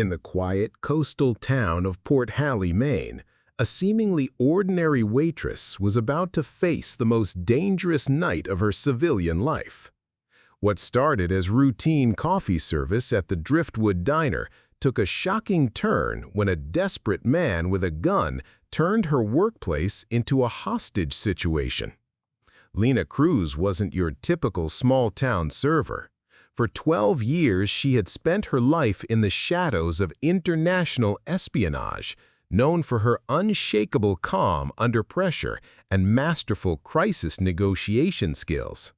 In the quiet coastal town of Port Halley, Maine, a seemingly ordinary waitress was about to face the most dangerous night of her civilian life. What started as routine coffee service at the Driftwood Diner took a shocking turn when a desperate man with a gun turned her workplace into a hostage situation. Lena Cruz wasn't your typical small-town server. For 12 years, she had spent her life in the shadows of international espionage, known for her unshakable calm under pressure and masterful crisis negotiation skills.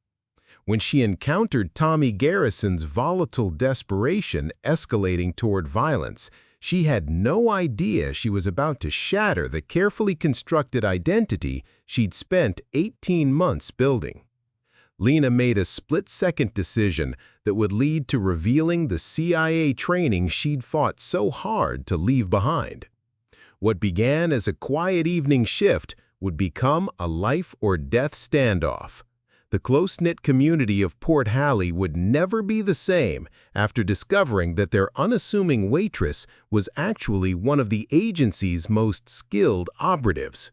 When she encountered Tommy Garrison's volatile desperation escalating toward violence, she had no idea she was about to shatter the carefully constructed identity she'd spent 18 months building. Lena made a split-second decision that would lead to revealing the CIA training she'd fought so hard to leave behind. What began as a quiet evening shift would become a life-or-death standoff. The close-knit community of Port Halley would never be the same after discovering that their unassuming waitress was actually one of the agency's most skilled operatives.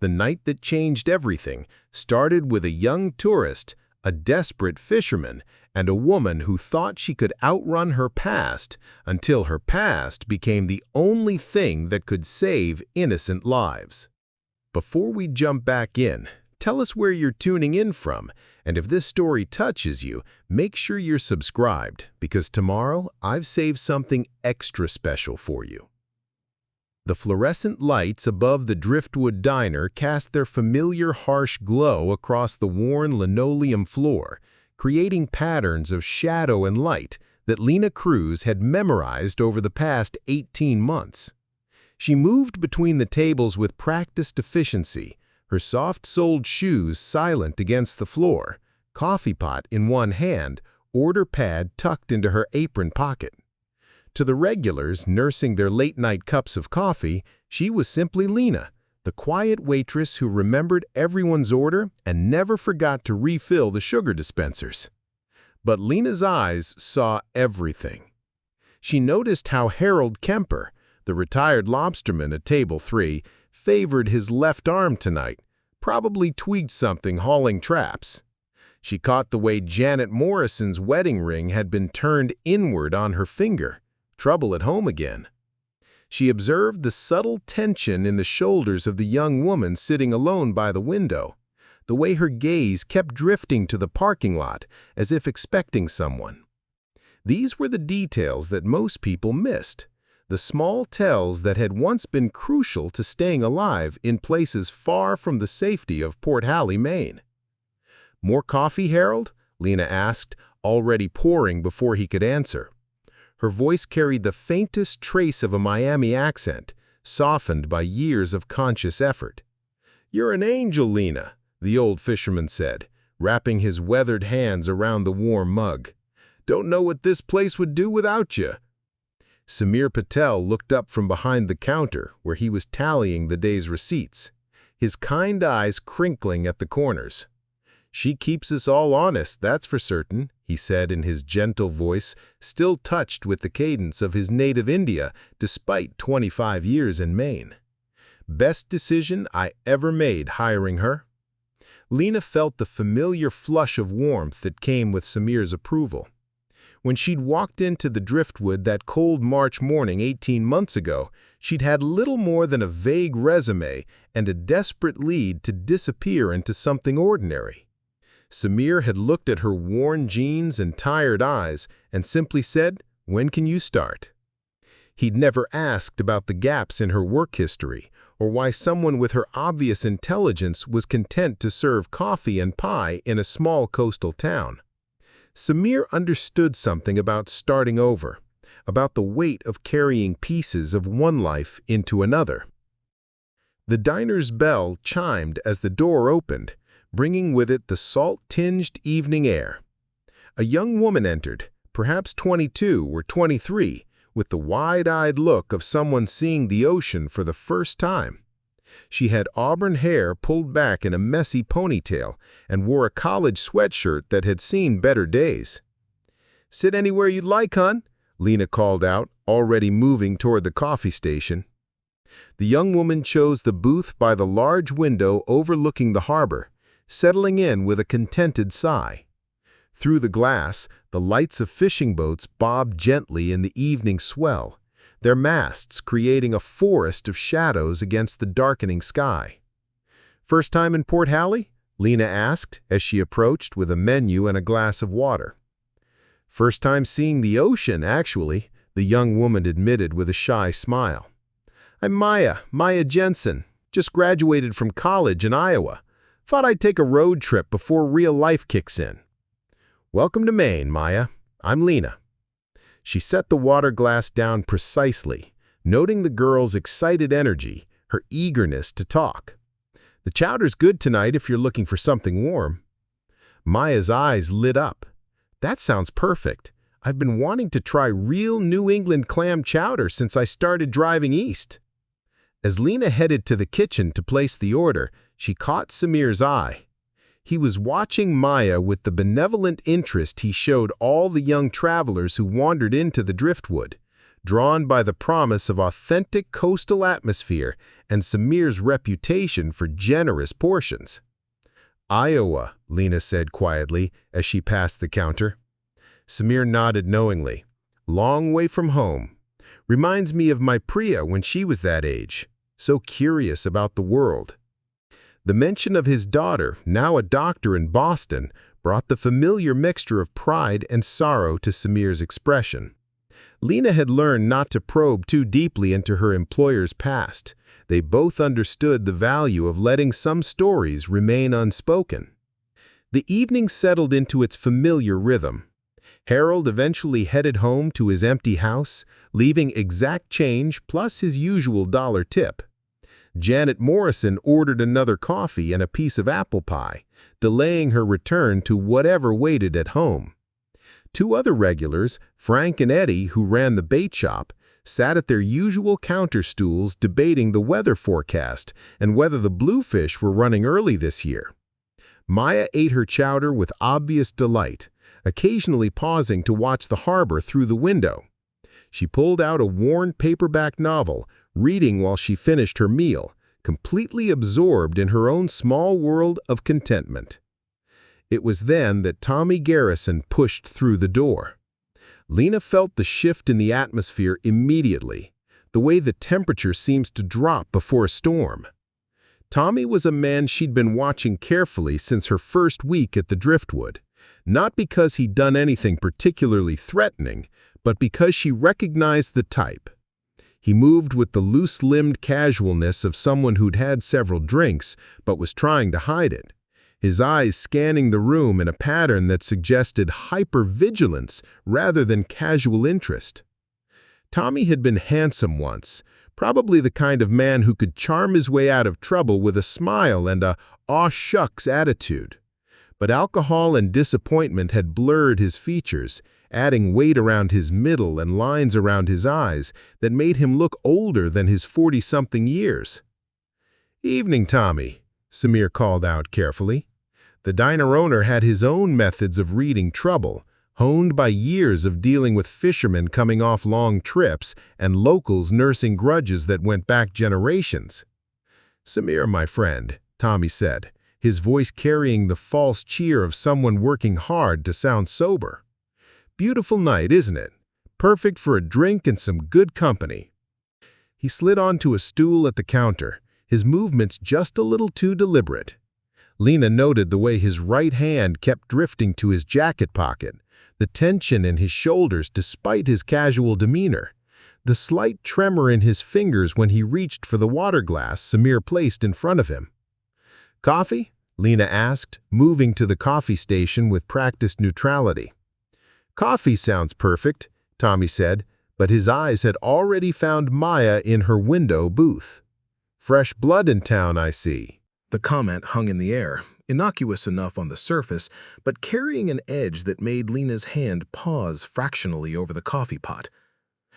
The night that changed everything started with a young tourist, a desperate fisherman, and a woman who thought she could outrun her past until her past became the only thing that could save innocent lives. Before we jump back in, tell us where you're tuning in from, and if this story touches you, make sure you're subscribed, because tomorrow I've saved something extra special for you. The fluorescent lights above the Driftwood Diner cast their familiar harsh glow across the worn linoleum floor, creating patterns of shadow and light that Lena Cruz had memorized over the past 18 months. She moved between the tables with practiced efficiency, her soft-soled shoes silent against the floor, coffee pot in one hand, order pad tucked into her apron pocket. To the regulars nursing their late-night cups of coffee, she was simply Lena, the quiet waitress who remembered everyone's order and never forgot to refill the sugar dispensers. But Lena's eyes saw everything. She noticed how Harold Kemper, the retired lobsterman at Table 3, favored his left arm tonight, probably tweaked something hauling traps. She caught the way Janet Morrison's wedding ring had been turned inward on her finger. Trouble at home again. She observed the subtle tension in the shoulders of the young woman sitting alone by the window, the way her gaze kept drifting to the parking lot as if expecting someone. These were the details that most people missed, the small tells that had once been crucial to staying alive in places far from the safety of Port Halley, Maine. "More coffee, Harold?" Lena asked, already pouring before he could answer. Her voice carried the faintest trace of a Miami accent, softened by years of conscious effort. "You're an angel, Lena," the old fisherman said, wrapping his weathered hands around the warm mug. "Don't know what this place would do without you." Samir Patel looked up from behind the counter where he was tallying the day's receipts, his kind eyes crinkling at the corners. "She keeps us all honest, that's for certain," he said in his gentle voice, still touched with the cadence of his native India despite 25 years in Maine. "Best decision I ever made hiring her." Lena felt the familiar flush of warmth that came with Samir's approval. When she'd walked into the Driftwood that cold March morning 18 months ago, she'd had little more than a vague resume and a desperate lead to disappear into something ordinary. Samir had looked at her worn jeans and tired eyes and simply said, "When can you start?" He'd never asked about the gaps in her work history or why someone with her obvious intelligence was content to serve coffee and pie in a small coastal town. Samir understood something about starting over, about the weight of carrying pieces of one life into another. The diner's bell chimed as the door opened, bringing with it the salt-tinged evening air. A young woman entered, perhaps 22 or 23, with the wide-eyed look of someone seeing the ocean for the first time. She had auburn hair pulled back in a messy ponytail and wore a college sweatshirt that had seen better days. "Sit anywhere you'd like, hon," Lena called out, already moving toward the coffee station. The young woman chose the booth by the large window overlooking the harbor, settling in with a contented sigh. Through the glass, the lights of fishing boats bobbed gently in the evening swell, their masts creating a forest of shadows against the darkening sky. "First time in Port Halley?" Lena asked as she approached with a menu and a glass of water. "First time seeing the ocean, actually," the young woman admitted with a shy smile. "I'm Maya Jensen. Just graduated from college in Iowa. Thought I'd take a road trip before real life kicks in." "Welcome to Maine, Maya. I'm Lena." She set the water glass down precisely, noting the girl's excited energy, her eagerness to talk. "The chowder's good tonight if you're looking for something warm." Maya's eyes lit up. "That sounds perfect. I've been wanting to try real New England clam chowder since I started driving east." As Lena headed to the kitchen to place the order, she caught Samir's eye. He was watching Maya with the benevolent interest he showed all the young travelers who wandered into the Driftwood, drawn by the promise of authentic coastal atmosphere and Samir's reputation for generous portions. "Iowa," Lena said quietly as she passed the counter. Samir nodded knowingly. "Long way from home. Reminds me of my Priya when she was that age, so curious about the world." The mention of his daughter, now a doctor in Boston, brought the familiar mixture of pride and sorrow to Samir's expression. Lena had learned not to probe too deeply into her employer's past. They both understood the value of letting some stories remain unspoken. The evening settled into its familiar rhythm. Harold eventually headed home to his empty house, leaving exact change plus his usual dollar tip. Janet Morrison ordered another coffee and a piece of apple pie, delaying her return to whatever waited at home. Two other regulars, Frank and Eddie, who ran the bait shop, sat at their usual counter stools debating the weather forecast and whether the bluefish were running early this year. Maya ate her chowder with obvious delight, occasionally pausing to watch the harbor through the window. She pulled out a worn paperback novel, reading while she finished her meal, completely absorbed in her own small world of contentment. It was then that Tommy Garrison pushed through the door. Lena felt the shift in the atmosphere immediately, the way the temperature seems to drop before a storm. Tommy was a man she'd been watching carefully since her first week at the Driftwood, not because he'd done anything particularly threatening, but because she recognized the type. He moved with the loose-limbed casualness of someone who'd had several drinks but was trying to hide it, his eyes scanning the room in a pattern that suggested hyper-vigilance rather than casual interest. Tommy had been handsome once, probably the kind of man who could charm his way out of trouble with a smile and a "aw shucks" attitude. But alcohol and disappointment had blurred his features, adding weight around his middle and lines around his eyes that made him look older than his 40-something years. "Evening, Tommy," Samir called out carefully. The diner owner had his own methods of reading trouble, honed by years of dealing with fishermen coming off long trips and locals nursing grudges that went back generations. "Samir, my friend," Tommy said, his voice carrying the false cheer of someone working hard to sound sober. "Beautiful night, isn't it? Perfect for a drink and some good company." He slid onto a stool at the counter, his movements just a little too deliberate. Lena noted the way his right hand kept drifting to his jacket pocket, the tension in his shoulders despite his casual demeanor, the slight tremor in his fingers when he reached for the water glass Samir placed in front of him. "Coffee?" Lena asked, moving to the coffee station with practiced neutrality. "Coffee sounds perfect," Tommy said, but his eyes had already found Maya in her window booth. "Fresh blood in town, I see." The comment hung in the air, innocuous enough on the surface, but carrying an edge that made Lena's hand pause fractionally over the coffee pot.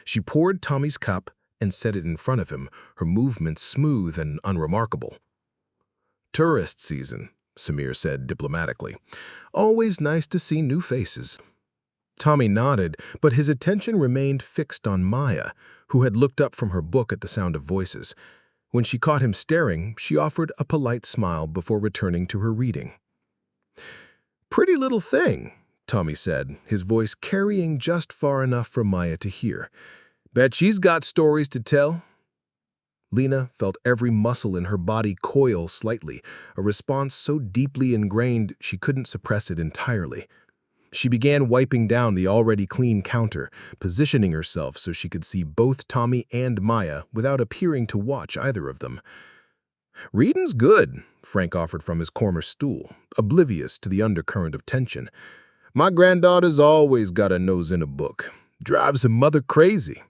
She poured Tommy's cup and set it in front of him, her movements smooth and unremarkable. "Tourist season," Samir said diplomatically. "Always nice to see new faces." Tommy nodded, but his attention remained fixed on Maya, who had looked up from her book at the sound of voices. When she caught him staring, she offered a polite smile before returning to her reading. "Pretty little thing," Tommy said, his voice carrying just far enough for Maya to hear. "Bet she's got stories to tell." Lena felt every muscle in her body coil slightly, a response so deeply ingrained she couldn't suppress it entirely. She began wiping down the already clean counter, positioning herself so she could see both Tommy and Maya without appearing to watch either of them. "Readin's good," Frank offered from his corner stool, oblivious to the undercurrent of tension. "My granddaughter's always got a nose in a book. Drives her mother crazy."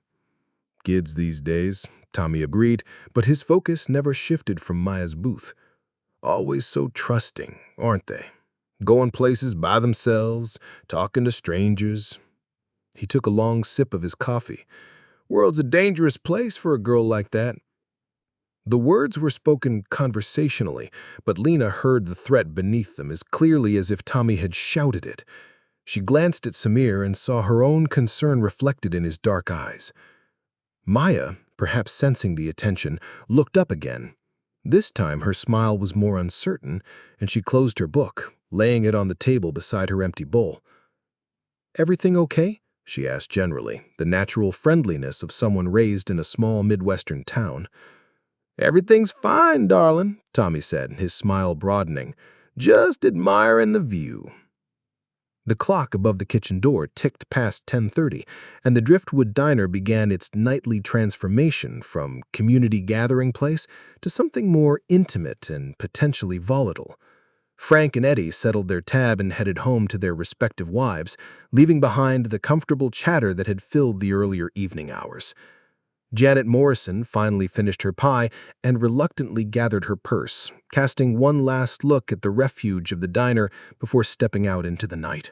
"Kids these days," Tommy agreed, but his focus never shifted from Maya's booth. "Always so trusting, aren't they? Going places by themselves, talking to strangers." He took a long sip of his coffee. "World's a dangerous place for a girl like that." The words were spoken conversationally, but Lena heard the threat beneath them as clearly as if Tommy had shouted it. She glanced at Samir and saw her own concern reflected in his dark eyes. Maya, perhaps sensing the attention, looked up again. This time her smile was more uncertain, and she closed her book, laying it on the table beside her empty bowl. "Everything okay?" she asked generally, the natural friendliness of someone raised in a small Midwestern town. "Everything's fine, darling," Tommy said, his smile broadening. "Just admiring the view." The clock above the kitchen door ticked past 10:30, and the Driftwood Diner began its nightly transformation from community gathering place to something more intimate and potentially volatile. Frank and Eddie settled their tab and headed home to their respective wives, leaving behind the comfortable chatter that had filled the earlier evening hours. Janet Morrison finally finished her pie and reluctantly gathered her purse, casting one last look at the refuge of the diner before stepping out into the night.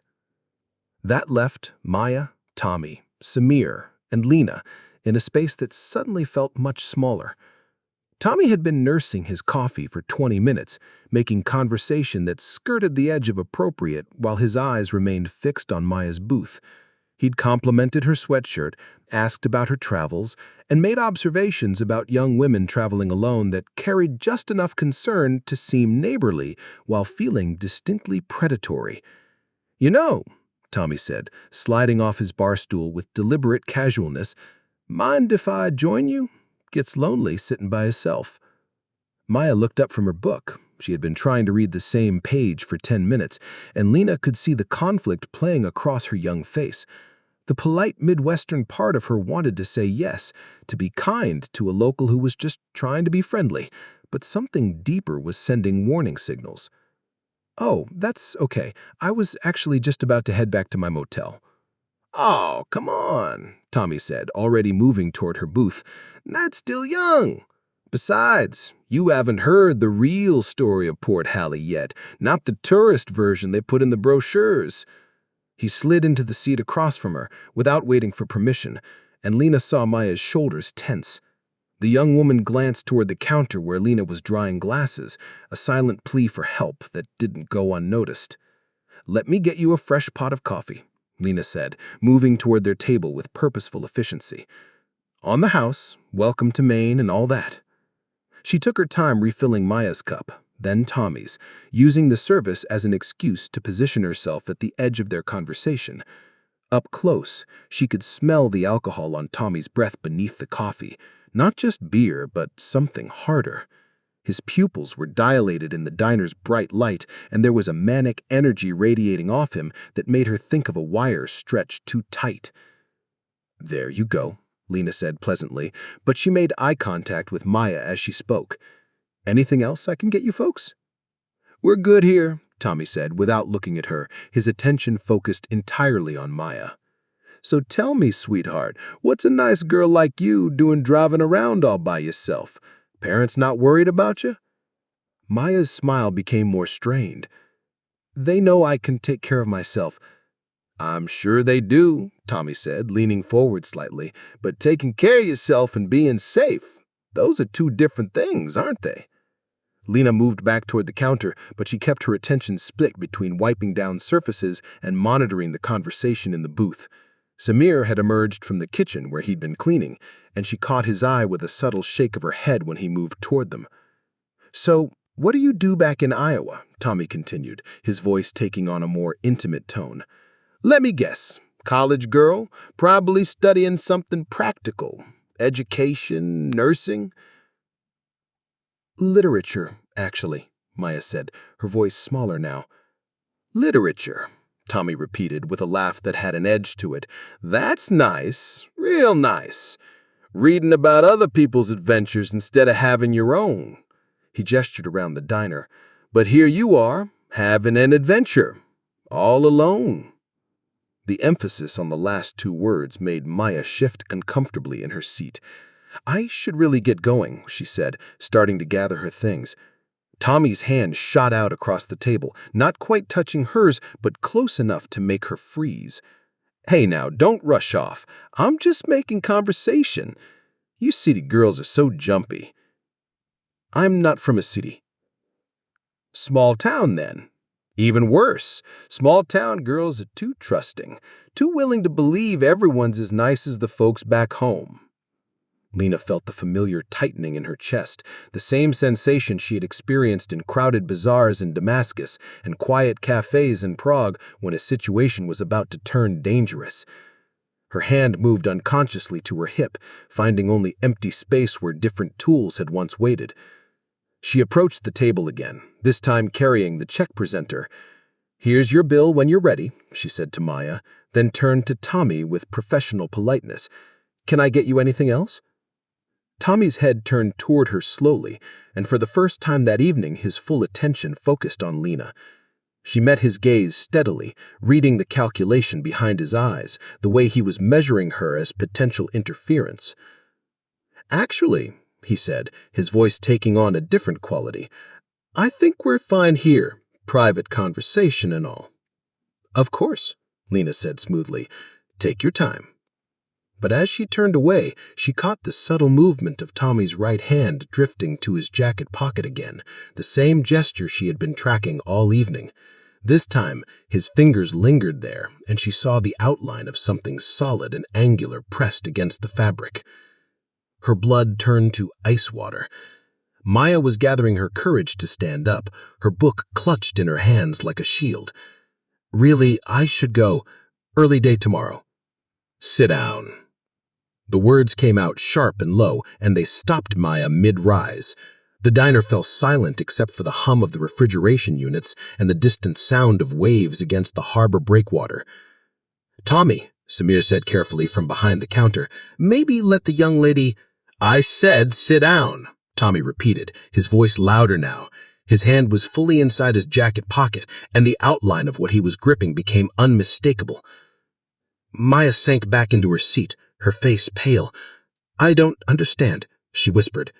That left Maya, Tommy, Samir, and Lena in a space that suddenly felt much smaller. Tommy had been nursing his coffee for 20 minutes, making conversation that skirted the edge of appropriate while his eyes remained fixed on Maya's booth. He'd complimented her sweatshirt, asked about her travels, and made observations about young women traveling alone that carried just enough concern to seem neighborly while feeling distinctly predatory. "You know," Tommy said, sliding off his bar stool with deliberate casualness, "mind if I join you? Gets lonely sitting by himself." Maya looked up from her book. She had been trying to read the same page for 10 minutes, and Lena could see the conflict playing across her young face. The polite Midwestern part of her wanted to say yes, to be kind to a local who was just trying to be friendly, but something deeper was sending warning signals. "Oh, that's okay. I was actually just about to head back to my motel." "Oh, come on," Tommy said, already moving toward her booth. "That's still young. Besides, you haven't heard the real story of Port Halley yet, not the tourist version they put in the brochures." He slid into the seat across from her, without waiting for permission, and Lena saw Maya's shoulders tense. The young woman glanced toward the counter where Lena was drying glasses, a silent plea for help that didn't go unnoticed. "Let me get you a fresh pot of coffee," Lena said, moving toward their table with purposeful efficiency. "On the house, welcome to Maine and all that." She took her time refilling Maya's cup, then Tommy's, using the service as an excuse to position herself at the edge of their conversation. Up close, she could smell the alcohol on Tommy's breath beneath the coffee, not just beer, but something harder. His pupils were dilated in the diner's bright light, and there was a manic energy radiating off him that made her think of a wire stretched too tight. "There you go," Lena said pleasantly, but she made eye contact with Maya as she spoke. "Anything else I can get you folks?" "We're good here," Tommy said, without looking at her, his attention focused entirely on Maya. "So tell me, sweetheart, what's a nice girl like you doing driving around all by yourself? Parents not worried about you?" Maya's smile became more strained. "They know I can take care of myself." "I'm sure they do," Tommy said, leaning forward slightly, "but taking care of yourself and being safe, those are two different things, aren't they?" Lena moved back toward the counter, but she kept her attention split between wiping down surfaces and monitoring the conversation in the booth. Samir had emerged from the kitchen where he'd been cleaning, and she caught his eye with a subtle shake of her head when he moved toward them. "So, what do you do back in Iowa?" Tommy continued, his voice taking on a more intimate tone. "Let me guess. College girl, probably studying something practical. Education, nursing?" "Literature, actually," Maya said, her voice smaller now. "Literature," Tommy repeated with a laugh that had an edge to it. "That's nice, real nice. Reading about other people's adventures instead of having your own." He gestured around the diner. "But here you are, having an adventure. All alone." The emphasis on the last two words made Maya shift uncomfortably in her seat. "I should really get going," she said, starting to gather her things. Tommy's hand shot out across the table, not quite touching hers, but close enough to make her freeze. "Hey now, don't rush off. I'm just making conversation. You city girls are so jumpy." "I'm not from a city." "Small town, then." "Even worse. Small town girls are too trusting, too willing to believe everyone's as nice as the folks back home." Lena felt the familiar tightening in her chest, the same sensation she had experienced in crowded bazaars in Damascus and quiet cafes in Prague when a situation was about to turn dangerous. Her hand moved unconsciously to her hip, finding only empty space where different tools had once waited. She approached the table again, this time carrying the check presenter. "Here's your bill when you're ready," she said to Maya, then turned to Tommy with professional politeness. "Can I get you anything else?" Tommy's head turned toward her slowly, and for the first time that evening his full attention focused on Lena. She met his gaze steadily, reading the calculation behind his eyes, the way he was measuring her as potential interference. "Actually," he said, his voice taking on a different quality, "I think we're fine here, private conversation and all." "Of course," Lena said smoothly. "Take your time." But as she turned away, she caught the subtle movement of Tommy's right hand drifting to his jacket pocket again, the same gesture she had been tracking all evening. This time, his fingers lingered there, and she saw the outline of something solid and angular pressed against the fabric. Her blood turned to ice water. Maya was gathering her courage to stand up, her book clutched in her hands like a shield. "Really, I should go. Early day tomorrow." "Sit down." The words came out sharp and low, and they stopped Maya mid-rise. The diner fell silent except for the hum of the refrigeration units and the distant sound of waves against the harbor breakwater. "Tommy," Samir said carefully from behind the counter, "maybe let the young lady—" "I said sit down," Tommy repeated, his voice louder now. His hand was fully inside his jacket pocket, and the outline of what he was gripping became unmistakable. Maya sank back into her seat, her face pale. "I don't understand," she whispered.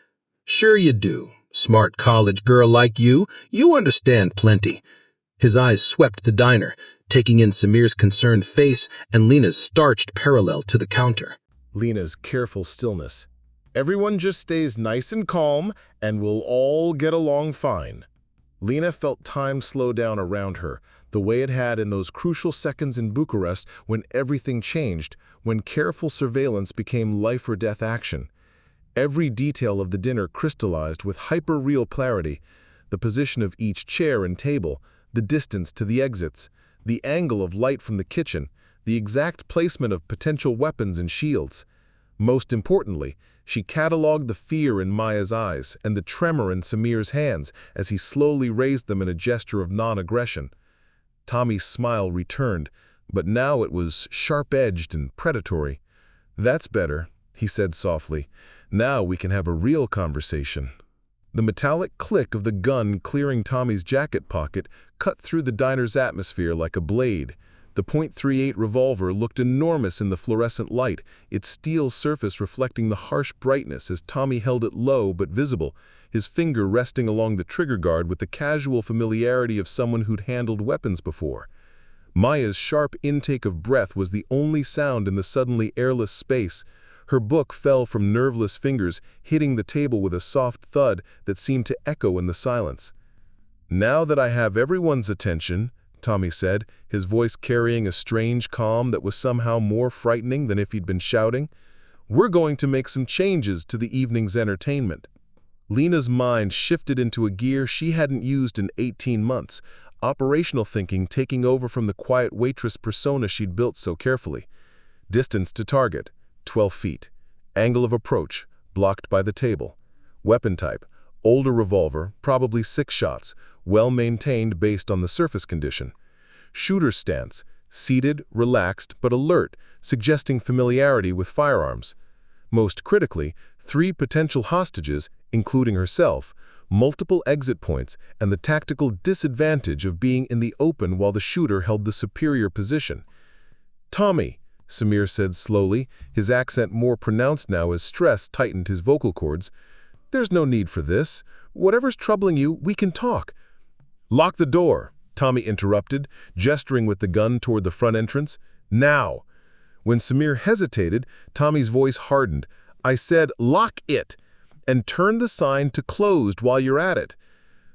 "Sure you do. Smart college girl like you understand plenty." His eyes swept the diner, taking in Samir's concerned face and Lena's starched parallel to the counter. Lena's careful stillness. "Everyone just stays nice and calm, and we'll all get along fine." Lena felt time slow down around her, the way it had in those crucial seconds in Bucharest when everything changed, when careful surveillance became life-or-death action. Every detail of the dinner crystallized with hyper-real clarity: the position of each chair and table, the distance to the exits, the angle of light from the kitchen, the exact placement of potential weapons and shields. Most importantly, she cataloged the fear in Maya's eyes and the tremor in Samir's hands as he slowly raised them in a gesture of non-aggression. Tommy's smile returned, but now it was sharp-edged and predatory. "That's better," he said softly. "Now we can have a real conversation." The metallic click of the gun clearing Tommy's jacket pocket cut through the diner's atmosphere like a blade. The .38 revolver looked enormous in the fluorescent light, its steel surface reflecting the harsh brightness as Tommy held it low but visible, his finger resting along the trigger guard with the casual familiarity of someone who'd handled weapons before. Maya's sharp intake of breath was the only sound in the suddenly airless space. Her book fell from nerveless fingers, hitting the table with a soft thud that seemed to echo in the silence. "Now that I have everyone's attention," Tommy said, his voice carrying a strange calm that was somehow more frightening than if he'd been shouting, "we're going to make some changes to the evening's entertainment." Lena's mind shifted into a gear she hadn't used in 18 months, operational thinking taking over from the quiet waitress persona she'd built so carefully. Distance to target, 12 feet. Angle of approach, blocked by the table. Weapon type, older revolver, probably 6 shots, well maintained based on the surface condition. Shooter stance, seated, relaxed, but alert, suggesting familiarity with firearms. Most critically, 3 potential hostages, including herself, multiple exit points, and the tactical disadvantage of being in the open while the shooter held the superior position. "Tommy," Samir said slowly, his accent more pronounced now as stress tightened his vocal cords, "there's no need for this. Whatever's troubling you, we can talk." "Lock the door," Tommy interrupted, gesturing with the gun toward the front entrance. "Now." When Samir hesitated, Tommy's voice hardened. "I said, lock it, and turn the sign to closed while you're at it."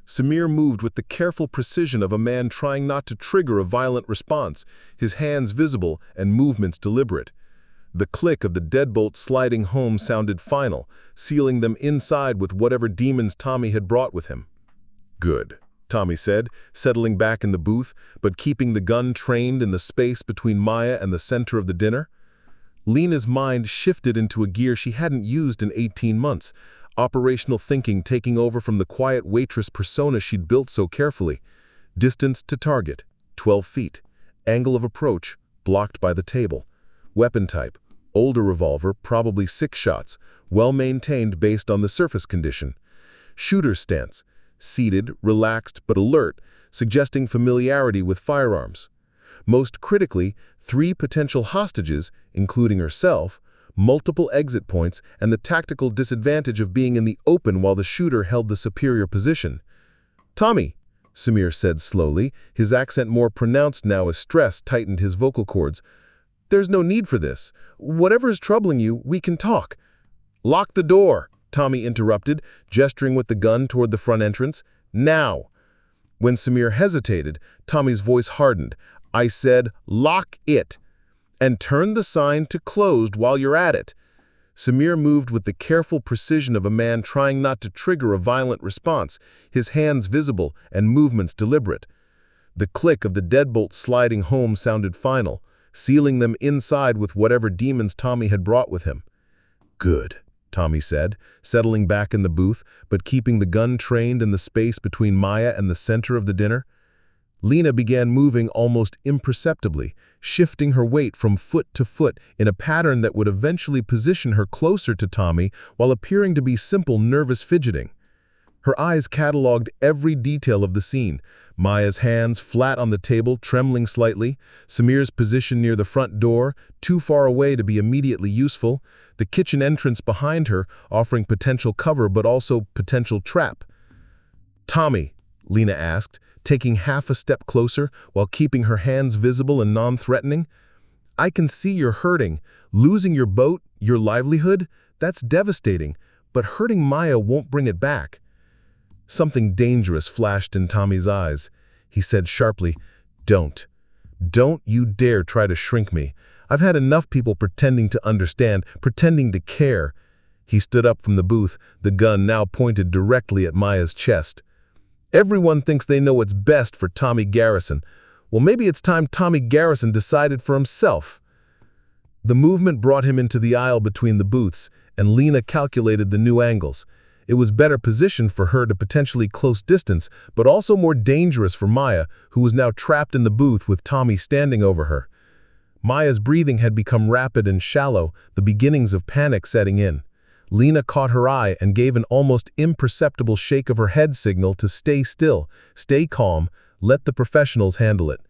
Samir moved with the careful precision of a man trying not to trigger a violent response, his hands visible and movements deliberate. The click of the deadbolt sliding home sounded final, sealing them inside with whatever demons Tommy had brought with him. "Good," Tommy said, settling back in the booth, but keeping the gun trained in the space between Maya and the center of the dinner. Lena's mind shifted into a gear she hadn't used in 18 months, operational thinking taking over from the quiet waitress persona she'd built so carefully. Distance to target, 12 feet. Angle of approach, blocked by the table. Weapon type, older revolver, probably 6 shots, well maintained based on the surface condition. Shooter stance, seated, relaxed, but alert, suggesting familiarity with firearms. Most critically, 3 potential hostages, including herself, multiple exit points, and the tactical disadvantage of being in the open while the shooter held the superior position. "Tommy," Samir said slowly, his accent more pronounced now as stress tightened his vocal cords, "there's no need for this. Whatever is troubling you, we can talk." "Lock the door," Tommy interrupted, gesturing with the gun toward the front entrance. "Now." When Samir hesitated, Tommy's voice hardened. "I said, lock it, and turn the sign to closed while you're at it." Samir moved with the careful precision of a man trying not to trigger a violent response, his hands visible and movements deliberate. The click of the deadbolt sliding home sounded final, sealing them inside with whatever demons Tommy had brought with him. "Good," Tommy said, settling back in the booth, but keeping the gun trained in the space between Maya and the center of the dinner. Lena began moving almost imperceptibly, shifting her weight from foot to foot in a pattern that would eventually position her closer to Tommy while appearing to be simple nervous fidgeting. Her eyes cataloged every detail of the scene, Maya's hands flat on the table, trembling slightly, Samir's position near the front door, too far away to be immediately useful, the kitchen entrance behind her, offering potential cover but also potential trap. "Tommy," Lena asked, taking half a step closer while keeping her hands visible and non-threatening, "I can see you're hurting. Losing your boat, your livelihood, that's devastating, but hurting Maya won't bring it back." Something dangerous flashed in Tommy's eyes. He said sharply, Don't you dare try to shrink me. I've had enough people pretending to understand, pretending to care." He stood up from the booth, the gun now pointed directly at Maya's chest. "Everyone thinks they know what's best for Tommy Garrison. Well, maybe it's time Tommy Garrison decided for himself." The movement brought him into the aisle between the booths, and Lena calculated the new angles. It was better positioned for her to potentially close distance, but also more dangerous for Maya, who was now trapped in the booth with Tommy standing over her. Maya's breathing had become rapid and shallow, the beginnings of panic setting in. Lena caught her eye and gave an almost imperceptible shake of her head signal to stay still, stay calm, let the professionals handle it.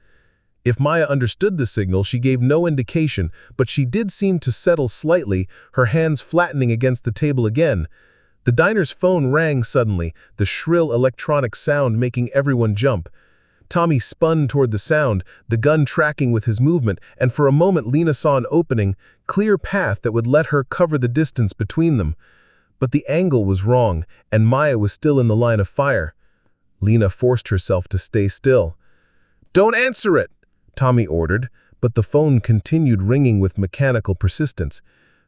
If Maya understood the signal, she gave no indication, but she did seem to settle slightly, her hands flattening against the table again. The diner's phone rang suddenly, the shrill electronic sound making everyone jump. Tommy spun toward the sound, the gun tracking with his movement, and for a moment Lena saw an opening, clear path that would let her cover the distance between them. But the angle was wrong, and Maya was still in the line of fire. Lena forced herself to stay still. "Don't answer it," Tommy ordered, but the phone continued ringing with mechanical persistence.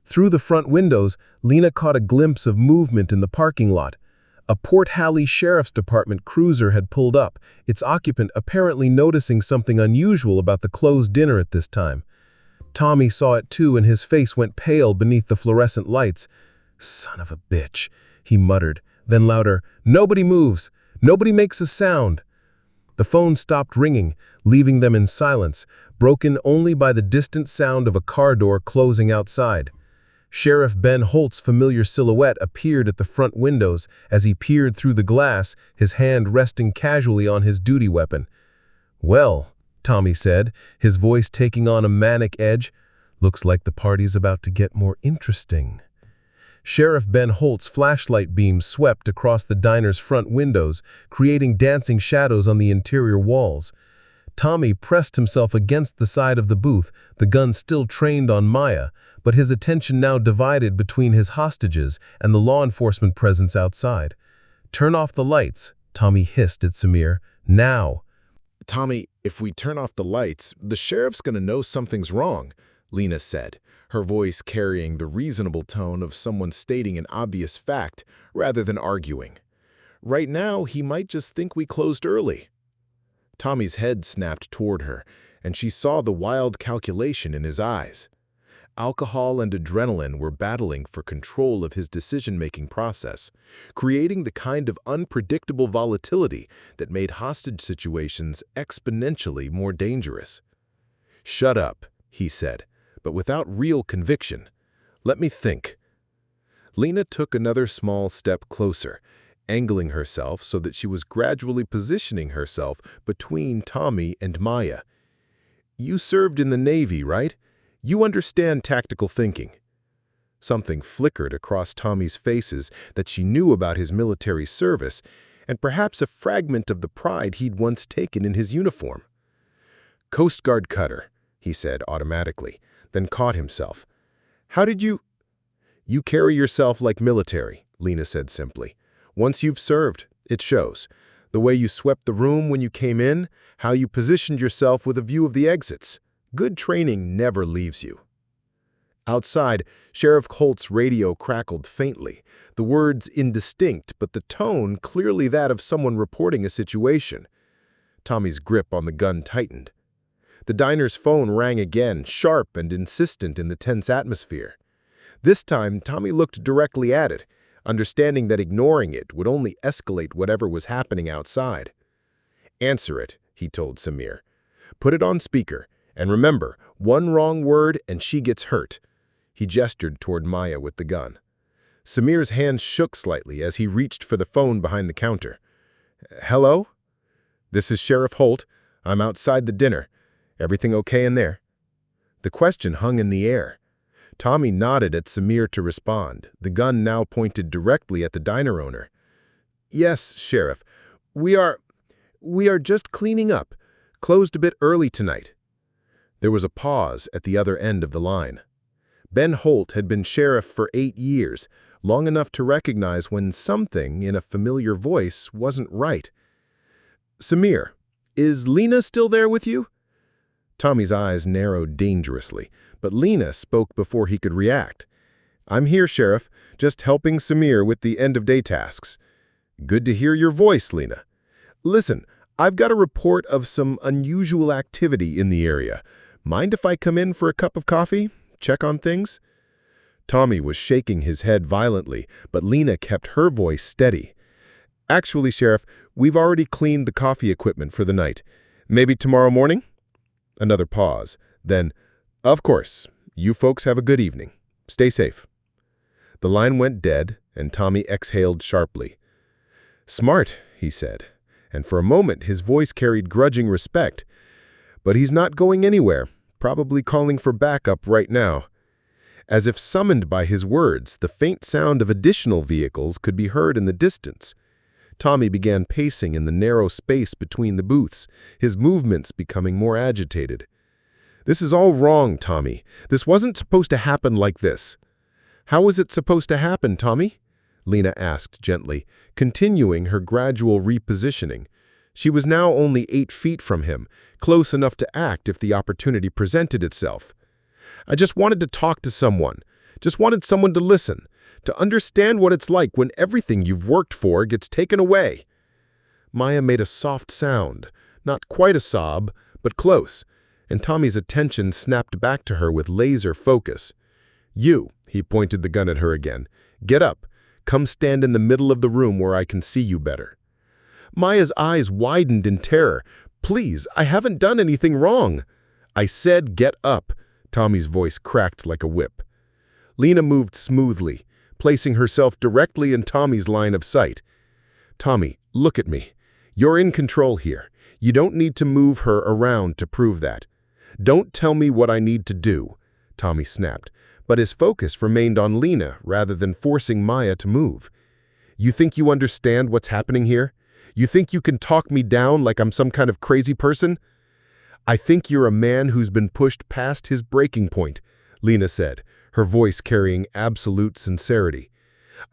Through the front windows, Lena caught a glimpse of movement in the parking lot. A Port Halley Sheriff's Department cruiser had pulled up, its occupant apparently noticing something unusual about the closed dinner at this time. Tommy saw it too, and his face went pale beneath the fluorescent lights. "Son of a bitch," he muttered, then louder, "Nobody moves! Nobody makes a sound!" The phone stopped ringing, leaving them in silence, broken only by the distant sound of a car door closing outside. Sheriff Ben Holt's familiar silhouette appeared at the front windows as he peered through the glass, his hand resting casually on his duty weapon. "Well," Tommy said, his voice taking on a manic edge, "looks like the party's about to get more interesting." Sheriff Ben Holt's flashlight beam swept across the diner's front windows, creating dancing shadows on the interior walls. Tommy pressed himself against the side of the booth, the gun still trained on Maya, but his attention now divided between his hostages and the law enforcement presence outside. "Turn off the lights," Tommy hissed at Samir. "Now." "Tommy, if we turn off the lights, the sheriff's gonna know something's wrong," Lena said, her voice carrying the reasonable tone of someone stating an obvious fact rather than arguing. "Right now, he might just think we closed early." Tommy's head snapped toward her, and she saw the wild calculation in his eyes. Alcohol and adrenaline were battling for control of his decision-making process, creating the kind of unpredictable volatility that made hostage situations exponentially more dangerous. "Shut up," he said, but without real conviction. "Let me think." Lena took another small step closer, angling herself so that she was gradually positioning herself between Tommy and Maya. "You served in the Navy, right? You understand tactical thinking." Something flickered across Tommy's faces that she knew about his military service, and perhaps a fragment of the pride he'd once taken in his uniform. "Coast Guard cutter," he said automatically, then caught himself. "How did you—" "You carry yourself like military," Lena said simply. "Once you've served, it shows. The way you swept the room when you came in, how you positioned yourself with a view of the exits. Good training never leaves you." Outside, Sheriff Holt's radio crackled faintly, the words indistinct but the tone clearly that of someone reporting a situation. Tommy's grip on the gun tightened. The diner's phone rang again, sharp and insistent in the tense atmosphere. This time, Tommy looked directly at it, understanding that ignoring it would only escalate whatever was happening outside. "Answer it," he told Samir. "Put it on speaker, and remember, one wrong word and she gets hurt." He gestured toward Maya with the gun. Samir's hand shook slightly as he reached for the phone behind the counter. "Hello? This is Sheriff Holt. I'm outside the dinner. Everything okay in there?" The question hung in the air. Tommy nodded at Samir to respond, the gun now pointed directly at the diner owner. "Yes, Sheriff. We are just cleaning up. Closed a bit early tonight." There was a pause at the other end of the line. Ben Holt had been sheriff for 8 years, long enough to recognize when something in a familiar voice wasn't right. "Samir, is Lena still there with you?" Tommy's eyes narrowed dangerously, but Lena spoke before he could react. "I'm here, Sheriff, just helping Samir with the end-of-day tasks." "Good to hear your voice, Lena. Listen, I've got a report of some unusual activity in the area. Mind if I come in for a cup of coffee? Check on things?" Tommy was shaking his head violently, but Lena kept her voice steady. "Actually, Sheriff, we've already cleaned the coffee equipment for the night. Maybe tomorrow morning?" Another pause. Then, "Of course. You folks have a good evening. Stay safe." The line went dead, and Tommy exhaled sharply. "Smart," he said, and for a moment his voice carried grudging respect. "But he's not going anywhere, probably calling for backup right now." As if summoned by his words, the faint sound of additional vehicles could be heard in the distance. Tommy began pacing in the narrow space between the booths, his movements becoming more agitated. "This is all wrong, Tommy. This wasn't supposed to happen like this." "How was it supposed to happen, Tommy?" Lena asked gently, continuing her gradual repositioning. She was now only 8 feet from him, close enough to act if the opportunity presented itself. "I just wanted to talk to someone. Just wanted someone to listen, to understand what it's like when everything you've worked for gets taken away." Maya made a soft sound, not quite a sob, but close, and Tommy's attention snapped back to her with laser focus. "You," he pointed the gun at her again, "get up. Come stand in the middle of the room where I can see you better." Maya's eyes widened in terror. "Please, I haven't done anything wrong." "I said get up." Tommy's voice cracked like a whip. Lena moved smoothly, placing herself directly in Tommy's line of sight. "Tommy, look at me. You're in control here. You don't need to move her around to prove that." "Don't tell me what I need to do," Tommy snapped, but his focus remained on Lena rather than forcing Maya to move. "You think you understand what's happening here? You think you can talk me down like I'm some kind of crazy person?" "I think you're a man who's been pushed past his breaking point," Lena said, her voice carrying absolute sincerity.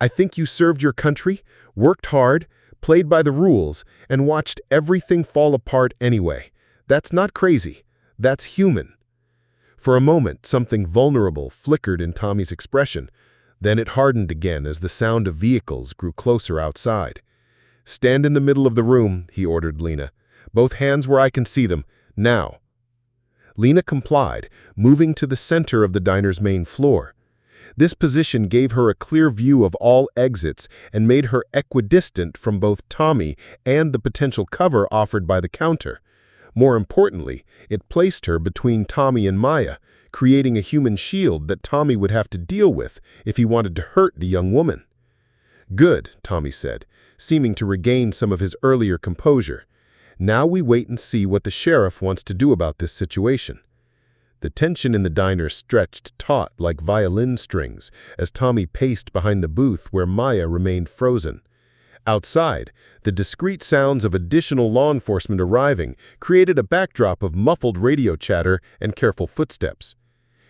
"I think you served your country, worked hard, played by the rules, and watched everything fall apart anyway. That's not crazy. That's human." For a moment, something vulnerable flickered in Tommy's expression. Then it hardened again as the sound of vehicles grew closer outside. "Stand in the middle of the room," he ordered Lena. "Both hands where I can see them. Now." Lena complied, moving to the center of the diner's main floor. This position gave her a clear view of all exits and made her equidistant from both Tommy and the potential cover offered by the counter. More importantly, it placed her between Tommy and Maya, creating a human shield that Tommy would have to deal with if he wanted to hurt the young woman. "Good," Tommy said, seeming to regain some of his earlier composure. "Now we wait and see what the sheriff wants to do about this situation." The tension in the diner stretched taut like violin strings as Tommy paced behind the booth where Maya remained frozen. Outside, the discreet sounds of additional law enforcement arriving created a backdrop of muffled radio chatter and careful footsteps.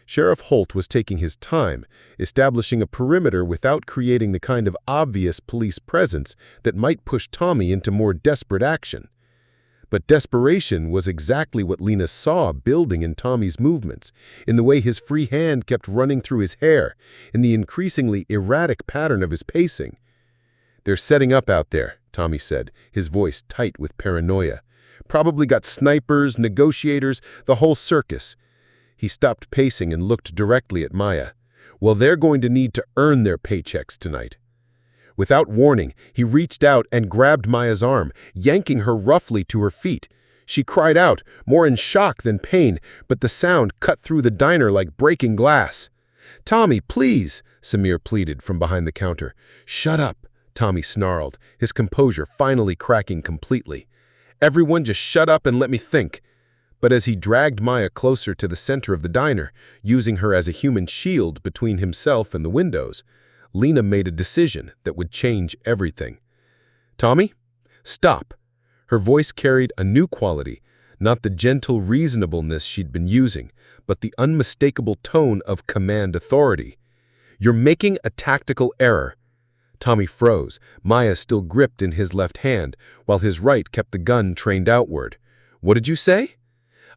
Sheriff Holt was taking his time, establishing a perimeter without creating the kind of obvious police presence that might push Tommy into more desperate action. But desperation was exactly what Lena saw building in Tommy's movements, in the way his free hand kept running through his hair, in the increasingly erratic pattern of his pacing. "They're setting up out there," Tommy said, his voice tight with paranoia. "Probably got snipers, negotiators, the whole circus." He stopped pacing and looked directly at Maya. "Well, they're going to need to earn their paychecks tonight." Without warning, he reached out and grabbed Maya's arm, yanking her roughly to her feet. She cried out, more in shock than pain, but the sound cut through the diner like breaking glass. "Tommy, please," Samir pleaded from behind the counter. "Shut up," Tommy snarled, his composure finally cracking completely. "Everyone just shut up and let me think." But as he dragged Maya closer to the center of the diner, using her as a human shield between himself and the windows, Lena made a decision that would change everything. "Tommy, stop." Her voice carried a new quality, not the gentle reasonableness she'd been using, but the unmistakable tone of command authority. "You're making a tactical error." Tommy froze, Maya still gripped in his left hand, while his right kept the gun trained outward. "What did you say?"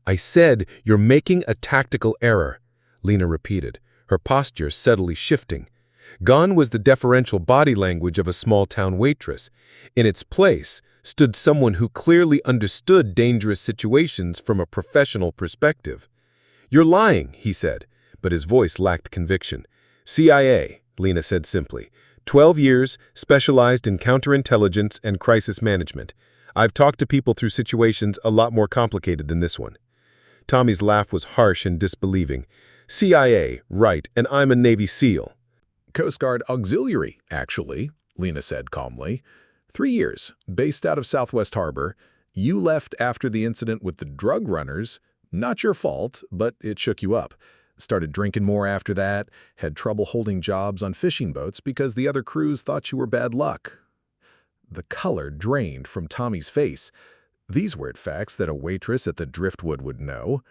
"I said you're making a tactical error," Lena repeated, her posture subtly shifting. Gone was the deferential body language of a small-town waitress. In its place stood someone who clearly understood dangerous situations from a professional perspective. "You're lying," he said, but his voice lacked conviction. "CIA," Lena said simply. 12 years, specialized in counterintelligence and crisis management. I've talked to people through situations a lot more complicated than this one." Tommy's laugh was harsh and disbelieving. "CIA, right, and I'm a Navy SEAL." Coast Guard Auxiliary, actually, Lena said calmly. 3 years, based out of Southwest Harbor. You left after the incident with the drug runners. Not your fault, but it shook you up. Started drinking more after that, had trouble holding jobs on fishing boats because the other crews thought you were bad luck. The color drained from Tommy's face. These weren't facts that a waitress at the Driftwood would know.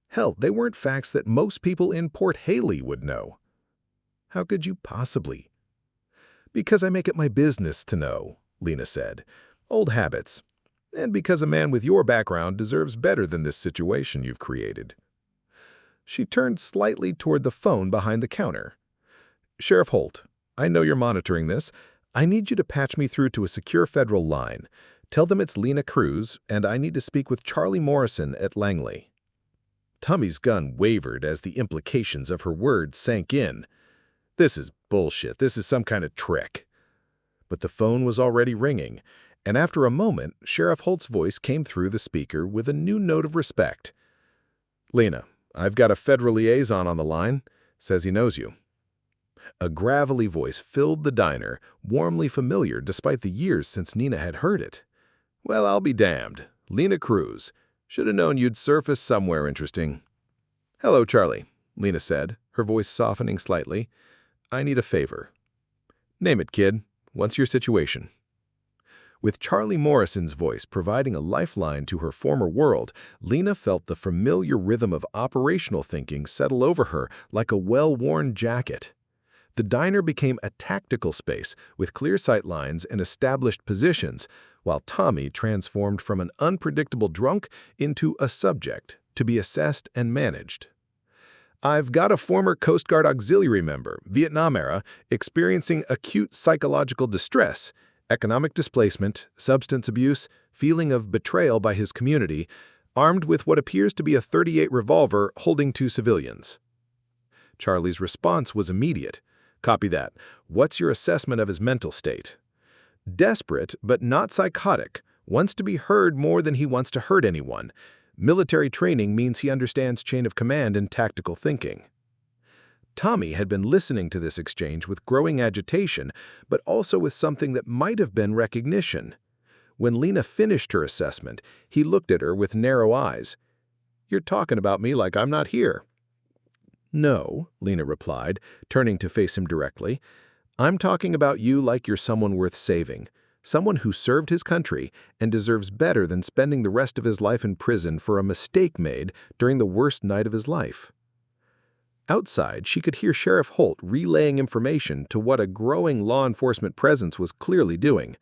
Hell, they weren't facts that most people in Port Halley would know. How could you possibly? Because I make it my business to know, Lena said. Old habits. And because a man with your background deserves better than this situation you've created. She turned slightly toward the phone behind the counter. Sheriff Holt, I know you're monitoring this. I need you to patch me through to a secure federal line. Tell them it's Lena Cruz, and I need to speak with Charlie Morrison at Langley. Tommy's gun wavered as the implications of her words sank in. This is bullshit. This is some kind of trick. But the phone was already ringing, and after a moment, Sheriff Holt's voice came through the speaker with a new note of respect. Lena, I've got a federal liaison on the line. Says he knows you. A gravelly voice filled the diner, warmly familiar despite the years since Nina had heard it. Well, I'll be damned. Lena Cruz. Should have known you'd surface somewhere interesting. Hello, Charlie, Lena said, her voice softening slightly. I need a favor. Name it, kid. What's your situation? With Charlie Morrison's voice providing a lifeline to her former world, Lena felt the familiar rhythm of operational thinking settle over her like a well-worn jacket. The diner became a tactical space with clear sight lines and established positions, while Tommy transformed from an unpredictable drunk into a subject to be assessed and managed. I've got a former Coast Guard auxiliary member, Vietnam era, experiencing acute psychological distress, economic displacement, substance abuse, feeling of betrayal by his community, armed with what appears to be a .38 revolver holding 2 civilians. Charlie's response was immediate. Copy that. What's your assessment of his mental state? Desperate, but not psychotic. Wants to be heard more than he wants to hurt anyone. Military training means he understands chain of command and tactical thinking. Tommy had been listening to this exchange with growing agitation, but also with something that might have been recognition. When Lena finished her assessment, he looked at her with narrow eyes. You're talking about me like I'm not here. No, Lena replied, turning to face him directly. I'm talking about you like you're someone worth saving, someone who served his country and deserves better than spending the rest of his life in prison for a mistake made during the worst night of his life. Outside, she could hear Sheriff Holt relaying information to what a growing law enforcement presence was clearly doing.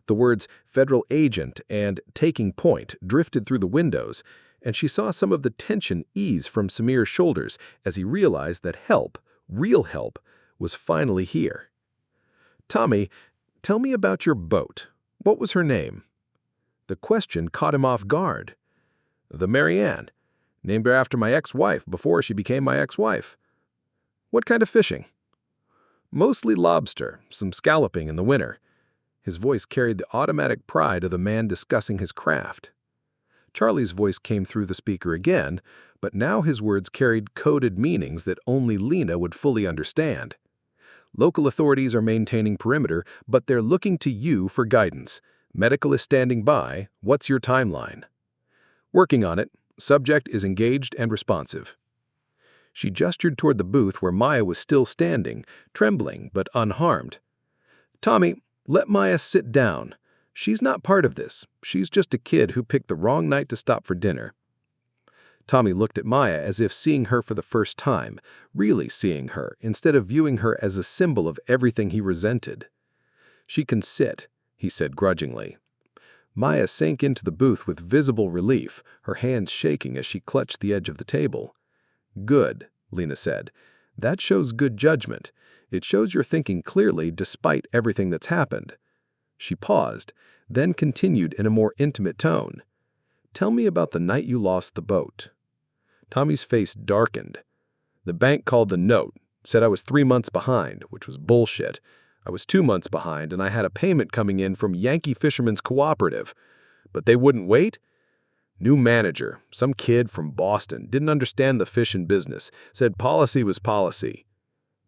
The words federal agent and taking point drifted through the windows, and she saw some of the tension ease from Samir's shoulders as he realized that help, real help, was finally here. Tommy, tell me about your boat. What was her name? The question caught him off guard. The Marianne. Named her after my ex-wife before she became my ex-wife. What kind of fishing? Mostly lobster, some scalloping in the winter. His voice carried the automatic pride of the man discussing his craft. Charlie's voice came through the speaker again, but now his words carried coded meanings that only Lena would fully understand. Local authorities are maintaining perimeter, but they're looking to you for guidance. Medical is standing by. What's your timeline? Working on it. Subject is engaged and responsive. She gestured toward the booth where Maya was still standing, trembling but unharmed. Tommy, let Maya sit down. She's not part of this. She's just a kid who picked the wrong night to stop for dinner. Tommy looked at Maya as if seeing her for the first time, really seeing her, instead of viewing her as a symbol of everything he resented. She can sit, he said grudgingly. Maya sank into the booth with visible relief, her hands shaking as she clutched the edge of the table. Good, Lena said. That shows good judgment. It shows you're thinking clearly despite everything that's happened. She paused, then continued in a more intimate tone. Tell me about the night you lost the boat. Tommy's face darkened. The bank called the note, said I was 3 months behind, which was bullshit. I was 2 months behind, and I had a payment coming in from Yankee Fishermen's Cooperative. But they wouldn't wait? New manager, some kid from Boston, didn't understand the fishing business, said policy was policy.